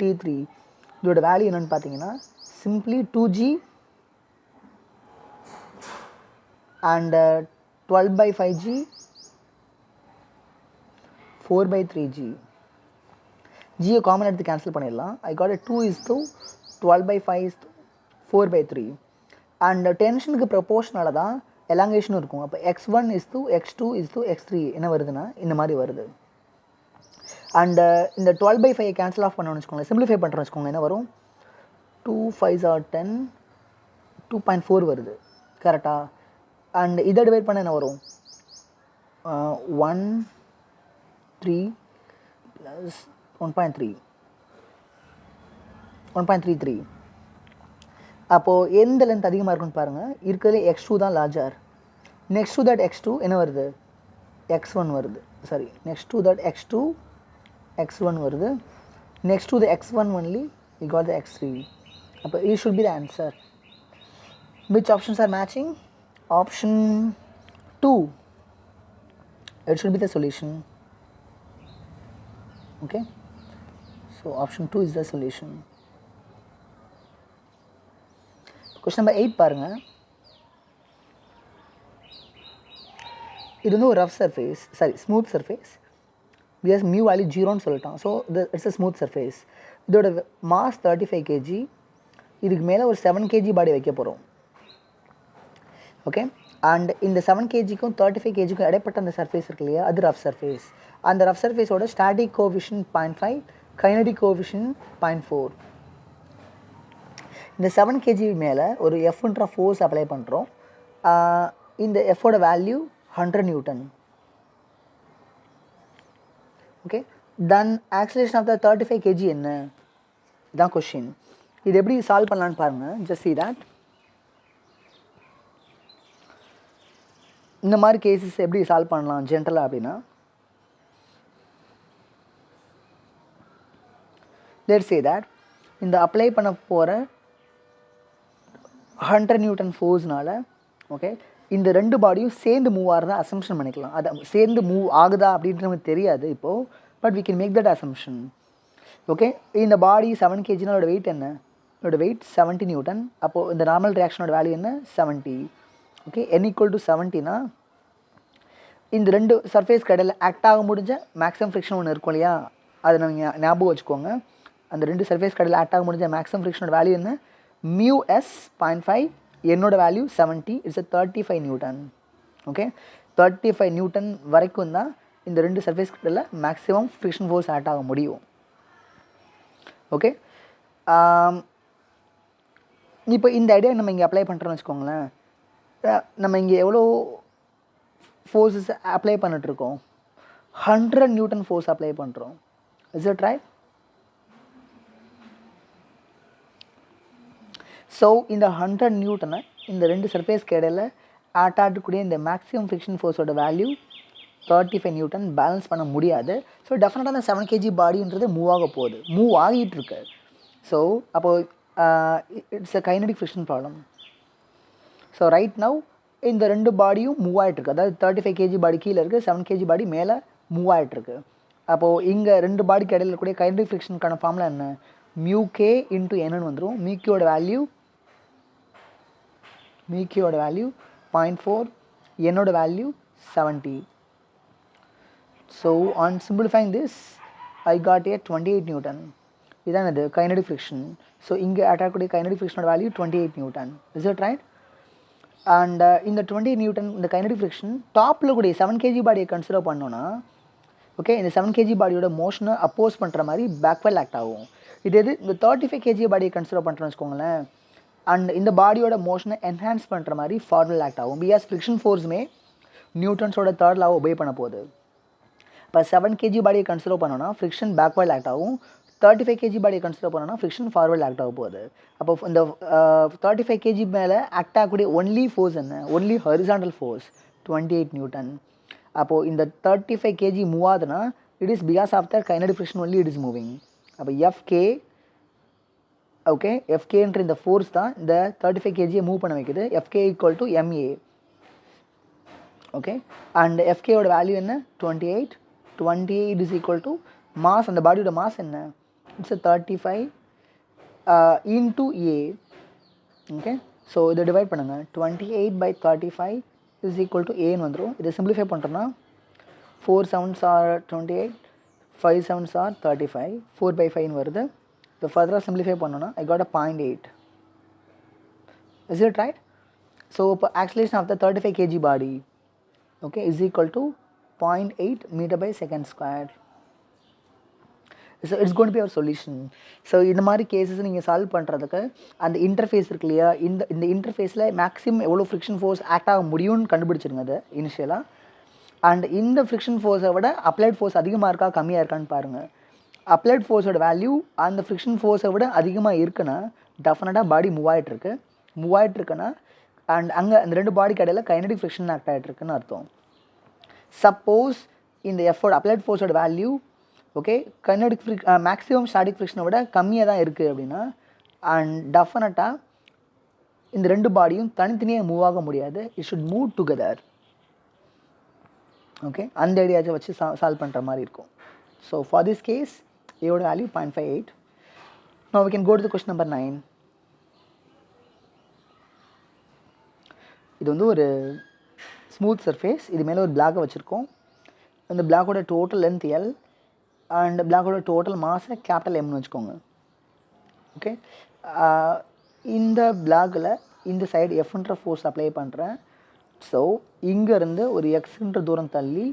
T3 இதோட value என்னென்னு பார்த்தீங்கன்னா simply 2G and 12 by 5G 4 by 3G. Gயை common எடுத்து cancel பண்ணிடலாம். I got a 2 is to 12 by 5 is to 4 by 3. And டென்ஷனுக்கு ப்ரொபோர்ஷனால தான் எலாங்கேஷனும் இருக்கும். அப்போ x1 is to x2 is to x3 என்ன வருதுன்னா இந்த மாதிரி வருது. அண்ட் இந்த 12/5 கேன்சல் ஆஃப் பண்ணணும்னு வச்சுக்கோங்களேன், சிம்பிளிஃபை பண்ணுறோன்னு வச்சுக்கோங்க, என்ன வரும்? 2 5s are 10, 2.4 வருது கரெக்டாக. அண்ட் இதை டிவைட் பண்ண என்ன வரும்? 1 3 + 1.3 1.33. அப்போது எந்த லென்த் அதிகமாக இருக்குன்னு பாருங்கள். இருக்கிறதுல x2 தான் larger. Next to that x2 என்ன வருது? x1 வருது. Sorry, next to that x2 x1 வருது. Next to the x1 only we got the x3. அப்போ it should be the answer. Which options are matching? Option 2. It should be the solution. Okay. So option 2 is the solution. Question number 8 பாருங்க. இது வந்து ஒரு rough surface, sorry smooth surface. Because mu value 0ன்னு சொல்லிட்டோம். So it's a smooth surface. இதோட mass 35 kg. இதுக்கு மேலே ஒரு 7 kg பாடி வைக்க போகிறோம். ஓகே. அண்ட் இந்த 7 kgக்கும் 35 kgக்கும் இடைப்பட்ட அந்த சர்ஃபேஸ் இருக்கு இல்லையா, அது ரஃப் சர்ஃபேஸ். அந்த ரஃப் சர்ஃபேஸோட ஸ்டாட்டிக் கோஎஃபிஷியன்ட் 0.5, கைனடிக் கோஎஃபிஷியன்ட் 0.4. இந்த 7 kg மேலே ஒரு எஃப்ன்ற ஃபோர்ஸ் அப்ளை பண்ணுறோம். இந்த எஃபோட value 100 Newton. Okay. Then acceleration of the 35 kg என்ன? இதுதான் கொஷின். இது எப்படி சால்வ் பண்ணலான்னு பாருங்கள். Just see that. இந்த மாதிரி கேசஸ் எப்படி சால்வ் பண்ணலாம் ஜென்ரலாக அப்படின்னா, let's say that இந்த அப்ளை பண்ண போகிற 100 Newton ஃபோர்ஸ்னால ஓகே இந்த ரெண்டு பாடியும் சேர்ந்து மூவ் ஆகிறதா அசம்ஷன் பண்ணிக்கலாம். அதை சேர்ந்து மூவ் ஆகுதா அப்படின்றது நமக்கு தெரியாது இப்போது, but we can make that assumption. Okay. இந்த பாடி 7 kgனா அதோட வெயிட் என்ன? இதோட வெயிட் 70 Newton. அப்போது இந்த நார்மல் ரியாக்ஷனோட வேல்யூ என்ன? 70. ஓகே. n = 70னா இந்த ரெண்டு சர்ஃபேஸ் கடையில் ஆக்ட் ஆக முடிஞ்ச மேக்ஸிமம் ஃப்ரிக்ஷன் ஒன்று இருக்கும் இல்லையா, அதை நம்ம ஞாபகம் வச்சுக்கோங்க. அந்த ரெண்டு சர்ஃபேஸ் கடையில் ஆக்ட் ஆக முடிஞ்ச மேக்ஸிமம் ஃப்ரிக்ஷனோட வேல்யூ என்ன? μs 0.5, என்னோட value 70, it's 35 Newton. Okay. 35 Newton வரைக்கும் தான் இந்த ரெண்டு சர்ஃபேஸ் கடையில் மேக்ஸிமம் ஃப்ரிக்ஷன் ஃபோர்ஸ் ஆக்ட் ஆக முடியும். ஓகே. இப்போ இந்த ஐடியா நம்ம இங்கே அப்ளை பண்ணுறோன்னு வச்சுக்கோங்களேன். நம்ம இங்கே எவ்வளோ ஃபோர்ஸஸ் அப்ளை பண்ணிட்டுருக்கோம்? 100 Newton ஃபோர்ஸ் அப்ளை பண்ணுறோம். Is it right? ஸோ இந்த 100 Newton இந்த ரெண்டு சர்ஃபேஸ்க்கு இடையில் ஆட்டாடக்கூடிய இந்த மேக்ஸிமம் ஃப்ரிக்ஷன் ஃபோர்ஸோட வேல்யூ 35 Newton பேலன்ஸ் பண்ண முடியாது. ஸோ டெஃபினட்டாக அந்த 7 kg பாடின்றது மூவ் ஆக போகுது, மூவ் ஆகிட்டு இருக்கு. ஸோ அப்போது it's a kinetic friction problem. So right now இந்த ரெண்டு பாடியும் மூவ் ஆகிட்டுருக்கு. அதாவது 35 kg பாடி கீழே இருக்குது, 7 kg பாடி மேலே மூவ் ஆகிட்டுருக்கு. அப்போது இங்கே ரெண்டு பாடிக்கு இடையில கூடிய கைனடிக் ஃப்ரிக்ஷனுக்கான ஃபார்முலா என்ன? μk × n வந்துடும். மியூக்கியோட வேல்யூ 0.4, என்னோட value 70. So on simplifying this I got a 28 Newton. இதான் இது கைனடிக் ஃப்ரிக்ஷன். ஸோ இங்கே ஆட்டக்கூடிய கைனடிக் ஃப்ரிக்ஷனோட value 28 Newton. Is it right? And இந்த 28 Newton இந்த கைனடிக் ஃப்ரிக்ஷன் டாப்பில் கூடிய 7 kg பாடியை கன்சிடர் பண்ணோன்னா ஓகே இந்த 7 kg பாடியோட மோஷனை அப்போஸ் பண்ணுற மாதிரி பேக்வெல் ஆக்ட் ஆகும். இது எது இந்த 35 kg பாடியை கன்சிடர் பண்ணுறோன்னு வச்சுக்கோங்களேன். அண்ட் இந்த பாடியோட மோஷனை என்ஹான்ஸ் பண்ணுற மாதிரி ஃபார்வர்ட் ஆக்ட் ஆகும். பிகாஸ் ஃப்ரிக்ஷன் ஃபோர்ஸுமே நியூட்டன்ஸோட தேர்ட் லாவை ஒபே பண்ண போகுது. இப்போ 7 kg பாடியை கன்சிடர் பண்ணோன்னா ஃப்ரிக்ஷன் பேக்வர்ட் ஆக்ட் ஆகும். 35 kg பாடியை கன்சிடர் பண்ணோன்னா ஃப்ரிக்ஷன் ஃபார்வர்ட் ஆக்ட் ஆக போகுது. அப்போ இந்த 35 kg மேலே ஆக்ட் ஆகக்கூடிய ஒன்லி ஃபோர்ஸ் என்ன? Only horizontal force 28 Newton. அப்போது இந்த 35 kg மூவ் ஆகுதுன்னா it is because of the kinetic friction only it is moving. அப்போ எஃப்கே ஓகே எஃப்கேன்ற இந்த ஃபோர்ஸ் தான் இந்த 35 kg மூவ் பண்ண வைக்குது. FK = ma. ஓகே. அண்ட் எஃப்கேயோட வேல்யூ என்ன? 28. 28 இஸ் ஈக்குவல் டு மாஸ், அந்த பாடியோட மாஸ் என்ன? It's 35 × a. ஓகே. ஸோ இதை டிவைட் பண்ணுங்கள். 28/35 இஸ் ஈக்குவல் டு ஏன்னு வந்துடும். இதை சிம்பிளிஃபை பண்ணுறோன்னா 4 7s are 28, 5 7s are 35, 4/5 வருது. இப்போ ஃபர்தராக சிம்பிளிஃபை பண்ணோன்னா I got a 0.8. Is it right? So இப்போ acceleration of the 35 kg body okay is equal to 0.8 m/s². So it's gonna be our solution. So இந்த மாதிரி கேசஸ் நீங்கள் solve பண்ணுறதுக்கு அந்த இன்டர்ஃபேஸ் இருக்கு இல்லையா, இந்த இன்டர்ஃபேஸில் மேக்ஸிமம் எவ்வளோ ஃப்ரிக்ஷன் ஃபோர்ஸ் ஆக்ட் ஆக முடியும்னு கண்டுபிடிச்சிருங்க அது இனிஷியலாக. அண்ட் இந்த ஃப்ரிக்ஷன் ஃபோர்ஸை விட அப்ளைட் ஃபோர்ஸ் அதிகமாக இருக்கா கம்மியாக இருக்கான்னு பாருங்கள். அப்ளைட் ஃபோர்ஸோட வேல்யூ அந்த ஃப்ரிக்ஷன் ஃபோர்ஸை விட அதிகமாக இருக்குன்னா டெஃபினட்டாக பாடி மூவ் ஆகிட்டுருக்குன்னா அண்ட் அங்கே அந்த ரெண்டு பாடிக்கு இடையில் கைனடிக் ஃப்ரிக்ஷன் ஆக்ட் ஆகிட்டுருக்குன்னு அர்த்தம். சப்போஸ் இந்த எஃபோர்ட் அப்ளைட் ஃபோர்ஸோட value okay kinetic maximum static ஃப்ரிக்ஷனை விட கம்மியாக தான் இருக்குது அப்படின்னா அண்ட் டெஃபினட்டாக இந்த ரெண்டு பாடியும் தனித்தனியாக மூவ் ஆக முடியாது. It should move together. Okay, அந்த ஐடியாவை வச்சு சால்வ் பண்ணுற மாதிரி இருக்கும். ஸோ ஃபார் திஸ் கேஸ் ஏயோட value 0.58. Now we can go to the question number 9. இது வந்து ஒரு ஸ்மூத் சர்ஃபேஸ். இது மேலே ஒரு பிளாக்கை வச்சுருக்கோம். அந்த பிளாக்கோட டோட்டல் லென்த் எல் அண்ட் பிளாக்கோட டோட்டல் மாஸை கேபிட்டல் எம்னு வச்சுக்கோங்க. ஓகே, இந்த பிளாக்கில் இந்த சைடு எஃப்ன்ற ஃபோர்ஸ் அப்ளை பண்ணுறேன். ஸோ இங்கேருந்து ஒரு எக்ஸ்ன்ற தூரம் தள்ளி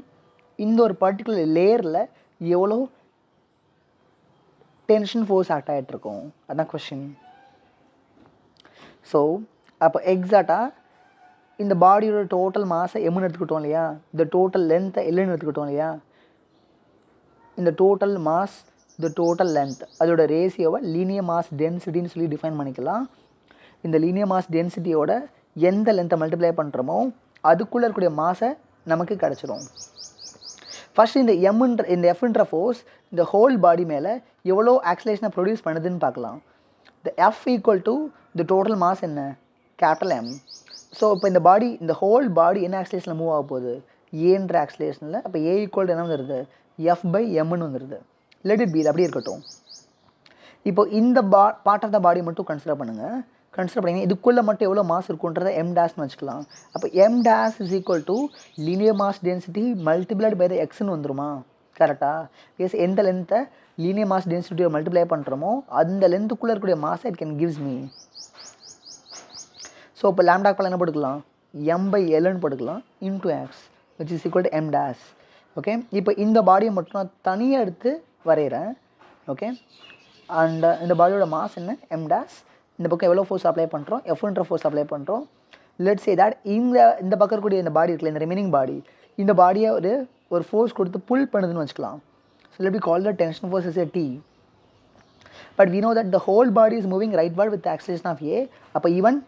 இந்த ஒரு பர்டிகுலர் லேயரில் எவ்வளோ டென்ஷன் ஃபோர்ஸ் ஆக்ட் ஆகிட்ருக்கும் அதுதான் கொஷின். ஸோ அப்போ எக்ஸாக்டாக இந்த பாடியோட டோட்டல் மாஸை எம்னு எடுத்துக்கிட்டோம் இல்லையா, இந்த டோட்டல் லென்த்தை எல்லுன்னு எடுத்துக்கிட்டோம் இல்லையா, இந்த டோட்டல் மாஸ் இந்த டோட்டல் லென்த் அதோட ரேஷியோவை லீனியர் மாஸ் டென்சிட்டின்னு சொல்லி டிஃபைன் பண்ணிக்கலாம். இந்த லீனியர் மாஸ் டென்சிட்டியோட எந்த லென்த்தை மல்டிப்ளை பண்ணுறோமோ அதுக்குள்ளே இருக்கக்கூடிய மாஸை நமக்கு கிடச்சிரும். ஃபஸ்ட் இந்த எஃப்ன்ற ஃபோர்ஸ் இந்த ஹோல் பாடி மேலே எவ்வளோ ஆக்சிலேஷனை ப்ரொடியூஸ் பண்ணுதுன்னு பார்க்கலாம். இந்த எஃப் ஈக்குவல் டு இந்த டோட்டல் மாஸ் என்ன கேபிட்டல் எம். ஸோ இப்போ இந்த ஹோல் பாடி என்ன ஆக்சிலேஷனில் மூவ் ஆக போகுது ஏன்ற ஆக்சிலேஷனில். அப்போ ஏ ஈக்குவல் டு என்ன வந்துடுது எஃப் பை எம்னு வந்துடுது. லெட் இட் பி, இது அப்படியே இருக்கட்டும். இப்போ இந்த பார்ட் ஆஃப் த பாடி மட்டும் கன்சிடர் பண்ணிங்க. இதுக்குள்ளே மட்டும் எவ்வளோ மாஸ் இருக்குன்றதை எம் டேஷ்னு வச்சுக்கலாம். அப்போ M dash is equal to linear mass density multiplied by the எக்ஸ்ன்னு வந்துருமா? கரெக்டாக? எஸ், எந்த லென்த்தை லீனியர் மாஸ் டென்சிட்டியை மல்டிப்ளை பண்ணுறோமோ அந்த லென்த்துக்குள்ளே இருக்கக்கூடிய மாஸை it can gives me. So இப்போ லேம்டாக் பல என்ன போட்டுக்கலாம் எம் பை எல்னு போட்டுக்கலாம் into X which is equal to M dash. Okay, இப்போ இந்த பாடியை மட்டும் நான் தனியாக எடுத்து வரைகிறேன். ஓகே, அண்ட் இந்த பாடியோட மாஸ் என்ன எம் டேஷ். இந்த பக்கம் எவ்வளோ ஃபோர்ஸ் அப்ளை பண்ணுறோம் எஃப்ன்ற ஃபோர்ஸ் அப்ளை பண்ணுறோம். லெட்ஸ் சே தட் இந்த பக்கம் இருக்கக்கூடிய இந்த பாடி இருக்குல்ல, இந்த ரிமைனிங் பாடி, இந்த பாடியை ஒரு ஃபோர்ஸ் கொடுத்து புல் பண்ணுதுன்னு வச்சுக்கலாம். So let be call the tension force is a T. But we know that the whole body is moving rightward with acceleration of a. அப்போ ஈவன்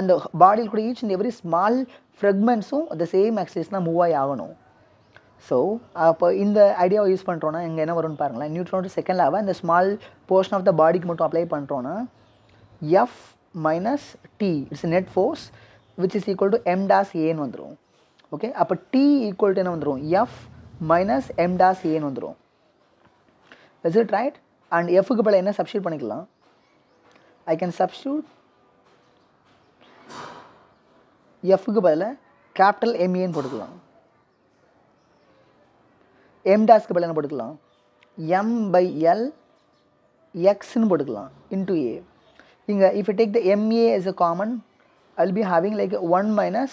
அந்த பாடியில் கூட ஈச் அண்ட் எவ்ரி ஸ்மால் ஃப்ரெக்மெண்ட்ஸும் அந்த same ஆக்சிலேஷனாக move ஆகி ஆகணும். So அப்போ இந்த ஐடியாவை யூஸ் பண்ணுறோன்னா இங்கே என்ன வரும்னு பாருங்களேன். நியூட்ரன் டு செகண்ட் லாவை இந்த ஸ்மால் போர்ஷன் ஆஃப் த பாடிக்கு மட்டும் அப்ளை பண்ணுறோன்னா F minus T it's net force which is equal to M dash ஏன்னு வந்துடும். ஓகே, அப்போ T ஈக்குவல் டு என்ன வந்துடும் F மைனஸ் எம் டேஷ் ஏன்னு வந்துடும். Is it right? அண்ட் எஃப்க்கு பதில் என்ன சப்ஸ்டியூட் பண்ணிக்கலாம்? ஐ கேன் சப்ஸ்டியூட் எஃப்க்கு பதில் கேபிட்டல் எம்ஏன்னு போட்டுக்கலாம். எம் டேஷ்க்கு பதில் என்ன போட்டுக்கலாம் எம் பை எல் எக்ஸ்ன்னு போட்டுக்கலாம் இன்டூ ஏ. இங்கே if you take the MA as a common, I'll be having like 1 minus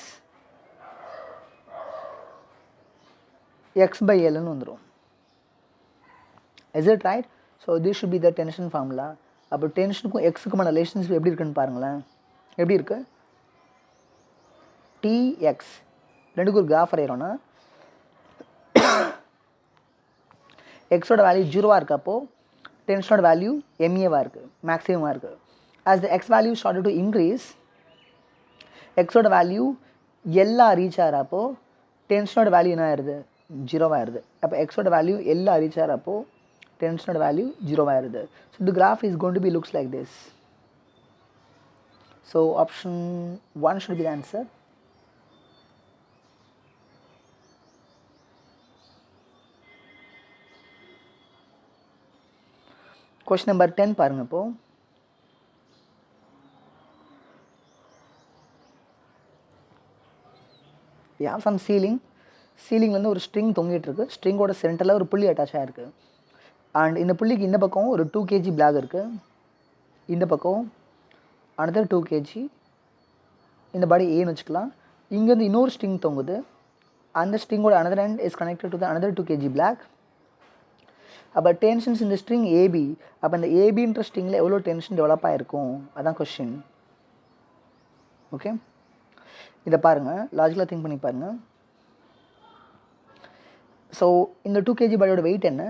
x by L ன்னு வந்துடும். Is it right? So this should be the tension formula. அப்போ டென்ஷனுக்கும் எக்ஸுக்குமான relationship எப்படி இருக்குன்னு பாருங்களேன். எப்படி இருக்குது? TX ரெண்டுக்கும் ஒரு கிராஃப் வரைகிறோன்னா எக்ஸோட வேல்யூ 0வாக இருக்கப்போ டென்ஷனோட வேல்யூ MAவாக இருக்குது, மேக்ஸிமமாக இருக்குது. As the x value started to increase, x ஓட வேல்யூ எல்லாம் ரீச் ஆகிறப்போ டென்ஷனோட வேல்யூ என்ன ஆயிடுது 0வாக ஆயிடுது. அப்போ எக்ஸோட வேல்யூ எல்லாம் ரீச் ஆகிறப்போ டென்ஷனோட வேல்யூ 0வாக ஆயிடுது. So the graph is going to be looks like this. So option 1 should be the answer. Question number 10 பாருங்க. இப்போ சம் சீலிங்லேருந்து ஒரு ஸ்ட்ரிங் தொங்கிட்டு இருக்கு. ஸ்ட்ரிங்கோட சென்டரில் ஒரு புள்ளி அட்டாச் ஆகிருக்கு. அண்ட் இந்த புள்ளிக்கு இந்த பக்கம் ஒரு 2 kg பிளாக் இருக்குது. இந்த பக்கம் அனதர் 2 kg. இந்த பாடி ஏன்னு வச்சுக்கலாம். இங்கேருந்து இன்னொரு ஸ்ட்ரிங் தொங்குது. அந்த ஸ்ட்ரிங்கோட another end is connected to the another 2 kg பிளாக். அப்போ டென்ஷன்ஸ் இந்த ஸ்ட்ரிங் ஏபி, அப்போ இந்த ஏபின்ற ஸ்ட்ரிங்கில் எவ்வளோ டென்ஷன் டெவலப் ஆகிருக்கும், அதான் கொஸ்டின். ஓகே, இதை பாருங்கள், லாஜிக்கலாக திங்க் பண்ணி பாருங்கள். ஸோ இந்த 2 kg பாடியோட வெயிட் என்ன,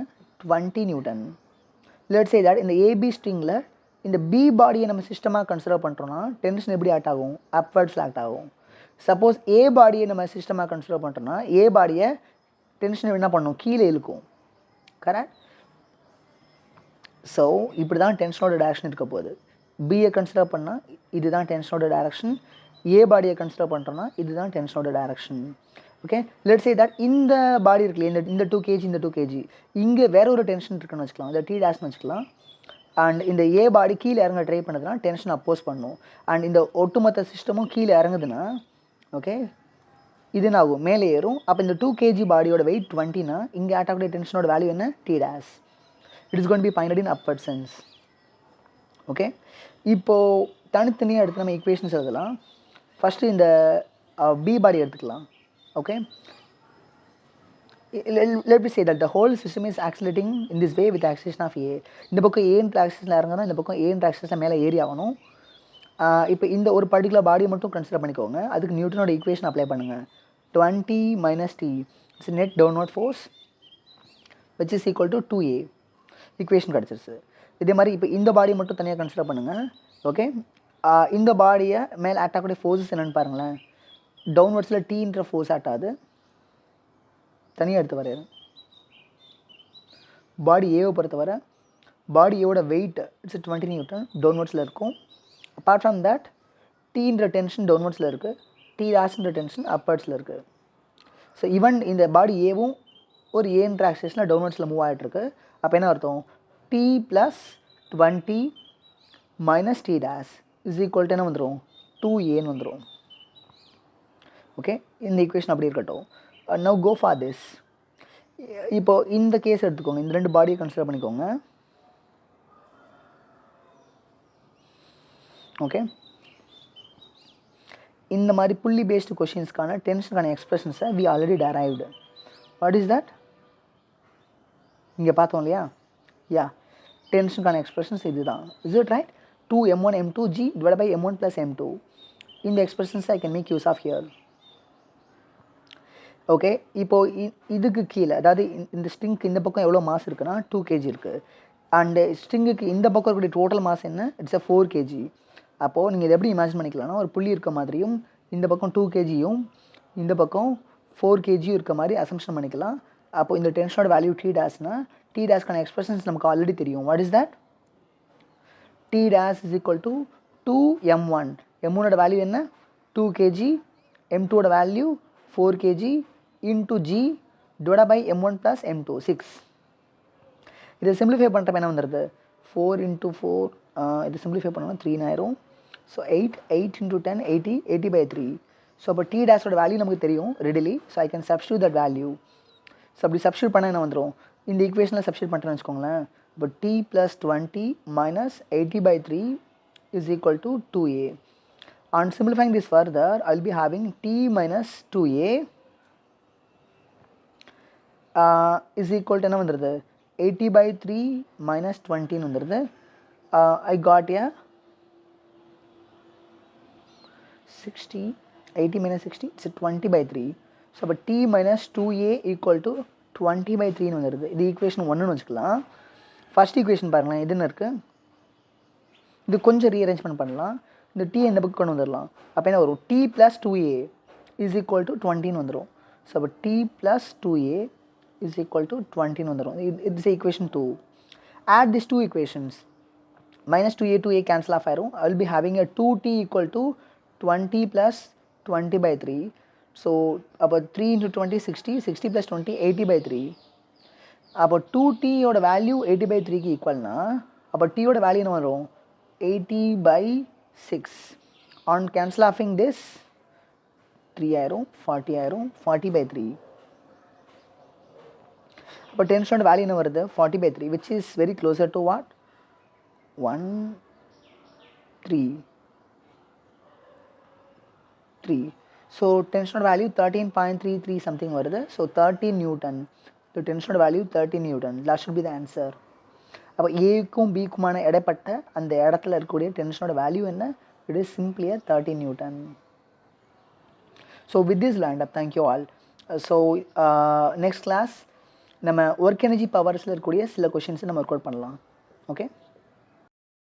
20 நியூட்டன். லெட்ஸ் சே தட் இந்த ஏபி ஸ்ட்ரிங்கில் இந்த பி பாடியை நம்ம சிஸ்டமாக கன்சிடர் பண்ணுறோன்னா டென்ஷன் எப்படி ஆக்ட் ஆகும், அப்வர்ட்ஸில் ஆக்ட் ஆகும். சப்போஸ் ஏ பாடியை நம்ம சிஸ்டமாக கன்சிடர் பண்ணுறோன்னா ஏ பாடியை டென்ஷன் என்ன பண்ணும், கீழே இழுக்கும். கரெக்ட். ஸோ இப்படி தான் டென்ஷனோட டைரக்ஷன் இருக்க போகுது. பியை கன்சிடர் பண்ணால் இதுதான் டென்ஷனோட டைரக்ஷன், ஏ பாடியை கன்சிடர் பண்ணுறோன்னா இதுதான் டென்ஷனோட direction. Okay, let's say that இந்த பாடி இருக்குல்ல, இந்த 2 kg இந்த 2 kg இங்கே வேற ஒரு டென்ஷன் இருக்குன்னு வச்சுக்கலாம், இந்த டி டேஷ்னு வச்சுக்கலாம். அண்ட் இந்த ஏ பாடி கீழே இறங்க ட்ரை பண்ணுதுன்னா டென்ஷன் அப்போஸ் பண்ணும். அண்ட் இந்த ஒட்டுமொத்த சிஸ்டமும் கீழே இறங்குதுன்னா ஓகே இது என்ன ஆகும், மேலே ஏறும். அப்போ இந்த 2 kg பாடியோட வெயிட் 20னா இங்கே ஆட்டக்கூடிய டென்ஷனோட வேல்யூ என்ன, T dash. It is gonna be pointed in upward sense. Okay, இப்போது தனித்தனியாக எடுத்து நம்ம ஈக்குவேஷன்ஸ் எழுதலாம். ஃபஸ்ட்டு இந்த பி பாடி எடுத்துக்கலாம். Okay, let me say that the whole system is accelerating in this way with acceleration of a. இந்த பக்கம் ஏன்ற ஆக்சிஸில் இறங்கணும், இந்த பக்கம் ஏன்ற ஆக்சிஸில் மேலே ஏறி ஆகணும். இப்போ இந்த ஒரு பர்டிகுலர் பாடியை மட்டும் கன்சிடர் பண்ணிக்கோங்க. அதுக்கு நியூட்டனோட ஈக்குவேஷன் அப்ளை பண்ணுங்கள். 20 - t it's net downward force which is equal to 2a. Equation கிடச்சிருச்சு. இதே மாதிரி இப்போ இந்த பாடியை மட்டும் தனியாக கன்சிடர் பண்ணுங்கள். ஓகே, இந்த பாடியை மேலே ஆக்ட் ஆகக்கூடிய ஃபோர்ஸஸ் என்னென்னு பாருங்களேன். டவுன்வர்ட்ஸில் டீன்ற ஃபோர்ஸ் ஆக்ட் ஆகுது, தனியாக எடுத்து வரையிறேன். பாடி ஏவை பொறுத்தவரை பாடி ஏவோட வெயிட் இட்ஸ் 20 நியூட்டன் டவுன்வர்ட்ஸில் இருக்கும். அப்பார்ட் ஃப்ரம் தட் டீன்ற டென்ஷன் டவுன்வர்ட்ஸில் இருக்குது, டி டேஷ்ன்ற டென்ஷன் அப்பர்ட்ஸில் இருக்குது. ஸோ ஈவன் இந்த பாடி ஏவும் ஒரு ஏன்ற ஆக்சிஸில் டவுன்வர்ட்ஸில் மூவ் ஆகிட்டுருக்கு. அப்போ என்ன அர்த்தம், T plus 20 minus T dash is equal to என்ன வந்துடும், 2ஏன்னு வந்துடும். ஓகே, இந்த ஈக்குவேஷன் அப்படி இருக்கட்டும். Now go for this. இப்போது இந்த கேஸ் எடுத்துக்கோங்க, இந்த ரெண்டு பாடியை கன்சிடர் பண்ணிக்கோங்க. ஓகே, இந்த மாதிரி புள்ளி பேஸ்டு கொஷின்ஸ்க்கான டென்ஷனுக்கான எக்ஸ்பிரஷன்ஸை we already derived. What is that, இங்கே பார்த்தோம் இல்லையா, யா டென்ஷனுக்கான எக்ஸ்பிரஷன்ஸ் இது தான். Is it right, 2m1 m2g divided by m1 plus m2. இந்த எக்ஸ்பிரஷன்ஸை I can make use of here. Okay, இப்போது இதுக்கு கீழே, அதாவது இந்த ஸ்ட்ரிங்க்கு இந்த பக்கம் எவ்வளோ மாஸ் இருக்குன்னா 2 kg இருக்குது. அண்டு ஸ்ட்ரிங்குக்கு இந்த பக்கம் இருக்கக்கூடிய டோட்டல் மாஸ் என்ன, இட்ஸ் 4 kg. அப்போது நீங்கள் இதை எப்படி இமேஜின் பண்ணிக்கலாம்னா, ஒரு புள்ளி இருக்க மாதிரியும் இந்த பக்கம் 2 kgயும் இந்த பக்கம் 4 kgயும் இருக்க மாதிரி அசம்ஷன் பண்ணிக்கலாம். அப்போது இந்த டென்ஷனோட வேல்யூ டி டேஷ்னா, டி டேஷ்க்கான எக்ஸ்பிரஷன்ஸ் நமக்கு ஆல்ரெடி தெரியும். What is that, T dash is equal to 2m1. m1ஓட வேல்யூ என்ன, 2 kg, m2ஓட value 4 kg into g divided by m1 plus m2, 6. இதை சிம்பிளிஃபை பண்ணுறப்ப என்ன வந்துடுது, 4 into 4, இதை சிம்பிளிஃபை பண்ணோம்னா 3 ஆயிரும். So 8 into 10 80, 80/3. ஸோ அப்போ டி டேஷோட வேல்யூ நமக்கு தெரியும் readily. So I can substitute that value. So அப்படி சப்ஸ்டியூட் பண்ண என்ன வந்துடும், இந்த ஈக்குவேஷனில் சப்ஸ்டியூட் பண்ணுறேன்னு வச்சுக்கோங்களேன். இப்போ t plus 20 minus 80/3 is equal to 2a. On simplifying this further, I'll be having t minus 2a is equal to என்ன வந்துடுது, 80/3 minus 20 வந்துடுது. I got a 60, 80 minus 60, it's 20/3. So அப்போ t minus 2a equal to 20/3 வந்துடுது. இது equation 1ன்னு வச்சுக்கலாம். First equation பாருங்களேன், இது என்ன இருக்குது, இது கொஞ்சம் ரீஅரேஞ்ச்மெண்ட் பண்ணலாம். இந்த t இந்த பக்கம் கொண்டு வந்துடலாம். அப்போ என்ன வரும், t plus 2a is equal to 20ன்னு வந்துடும். ஸோ அப்போ t plus 2a is equal to 20ன்னு வந்துடும். It's equation 2. Add these two equations. Minus 2a 2a cancel off ஆயிரும். I will be having a 2t equal to 20 plus 20/3. So அப்போ 3 into 20 60, 60 plus 20 80/3. அப்போ 2t ஓட value 80/3க்கு ஈக்குவல்னா அப்போ t ஓட value என்ன வரும், 80/6. On cancel offing this 3 ஆயிரும், 40 ஆயிரும், 40/3. இப்போ டென்ஷனோட வேல்யூ என்ன வருது, 40/3, which is very closer to what, 1 3 3. So டென்ஷனோட value 13.33 something வருது. So 13 Newton. the tension value 30 Newton. That should be the answer. அப்போ ஏக்கும் பிக்குமான இடைப்பட்ட அந்த இடத்துல இருக்கக்கூடிய டென்ஷனோட வேல்யூ என்ன? It is simply 30 newton. So with this land up, thank you all. So next class நம்ம ஒர்க் எனர்ஜி பவர்ஸில் இருக்கக்கூடிய சில கொஷின்ஸை நம்ம ஒர்க் அவுட் பண்ணலாம். ஓகே.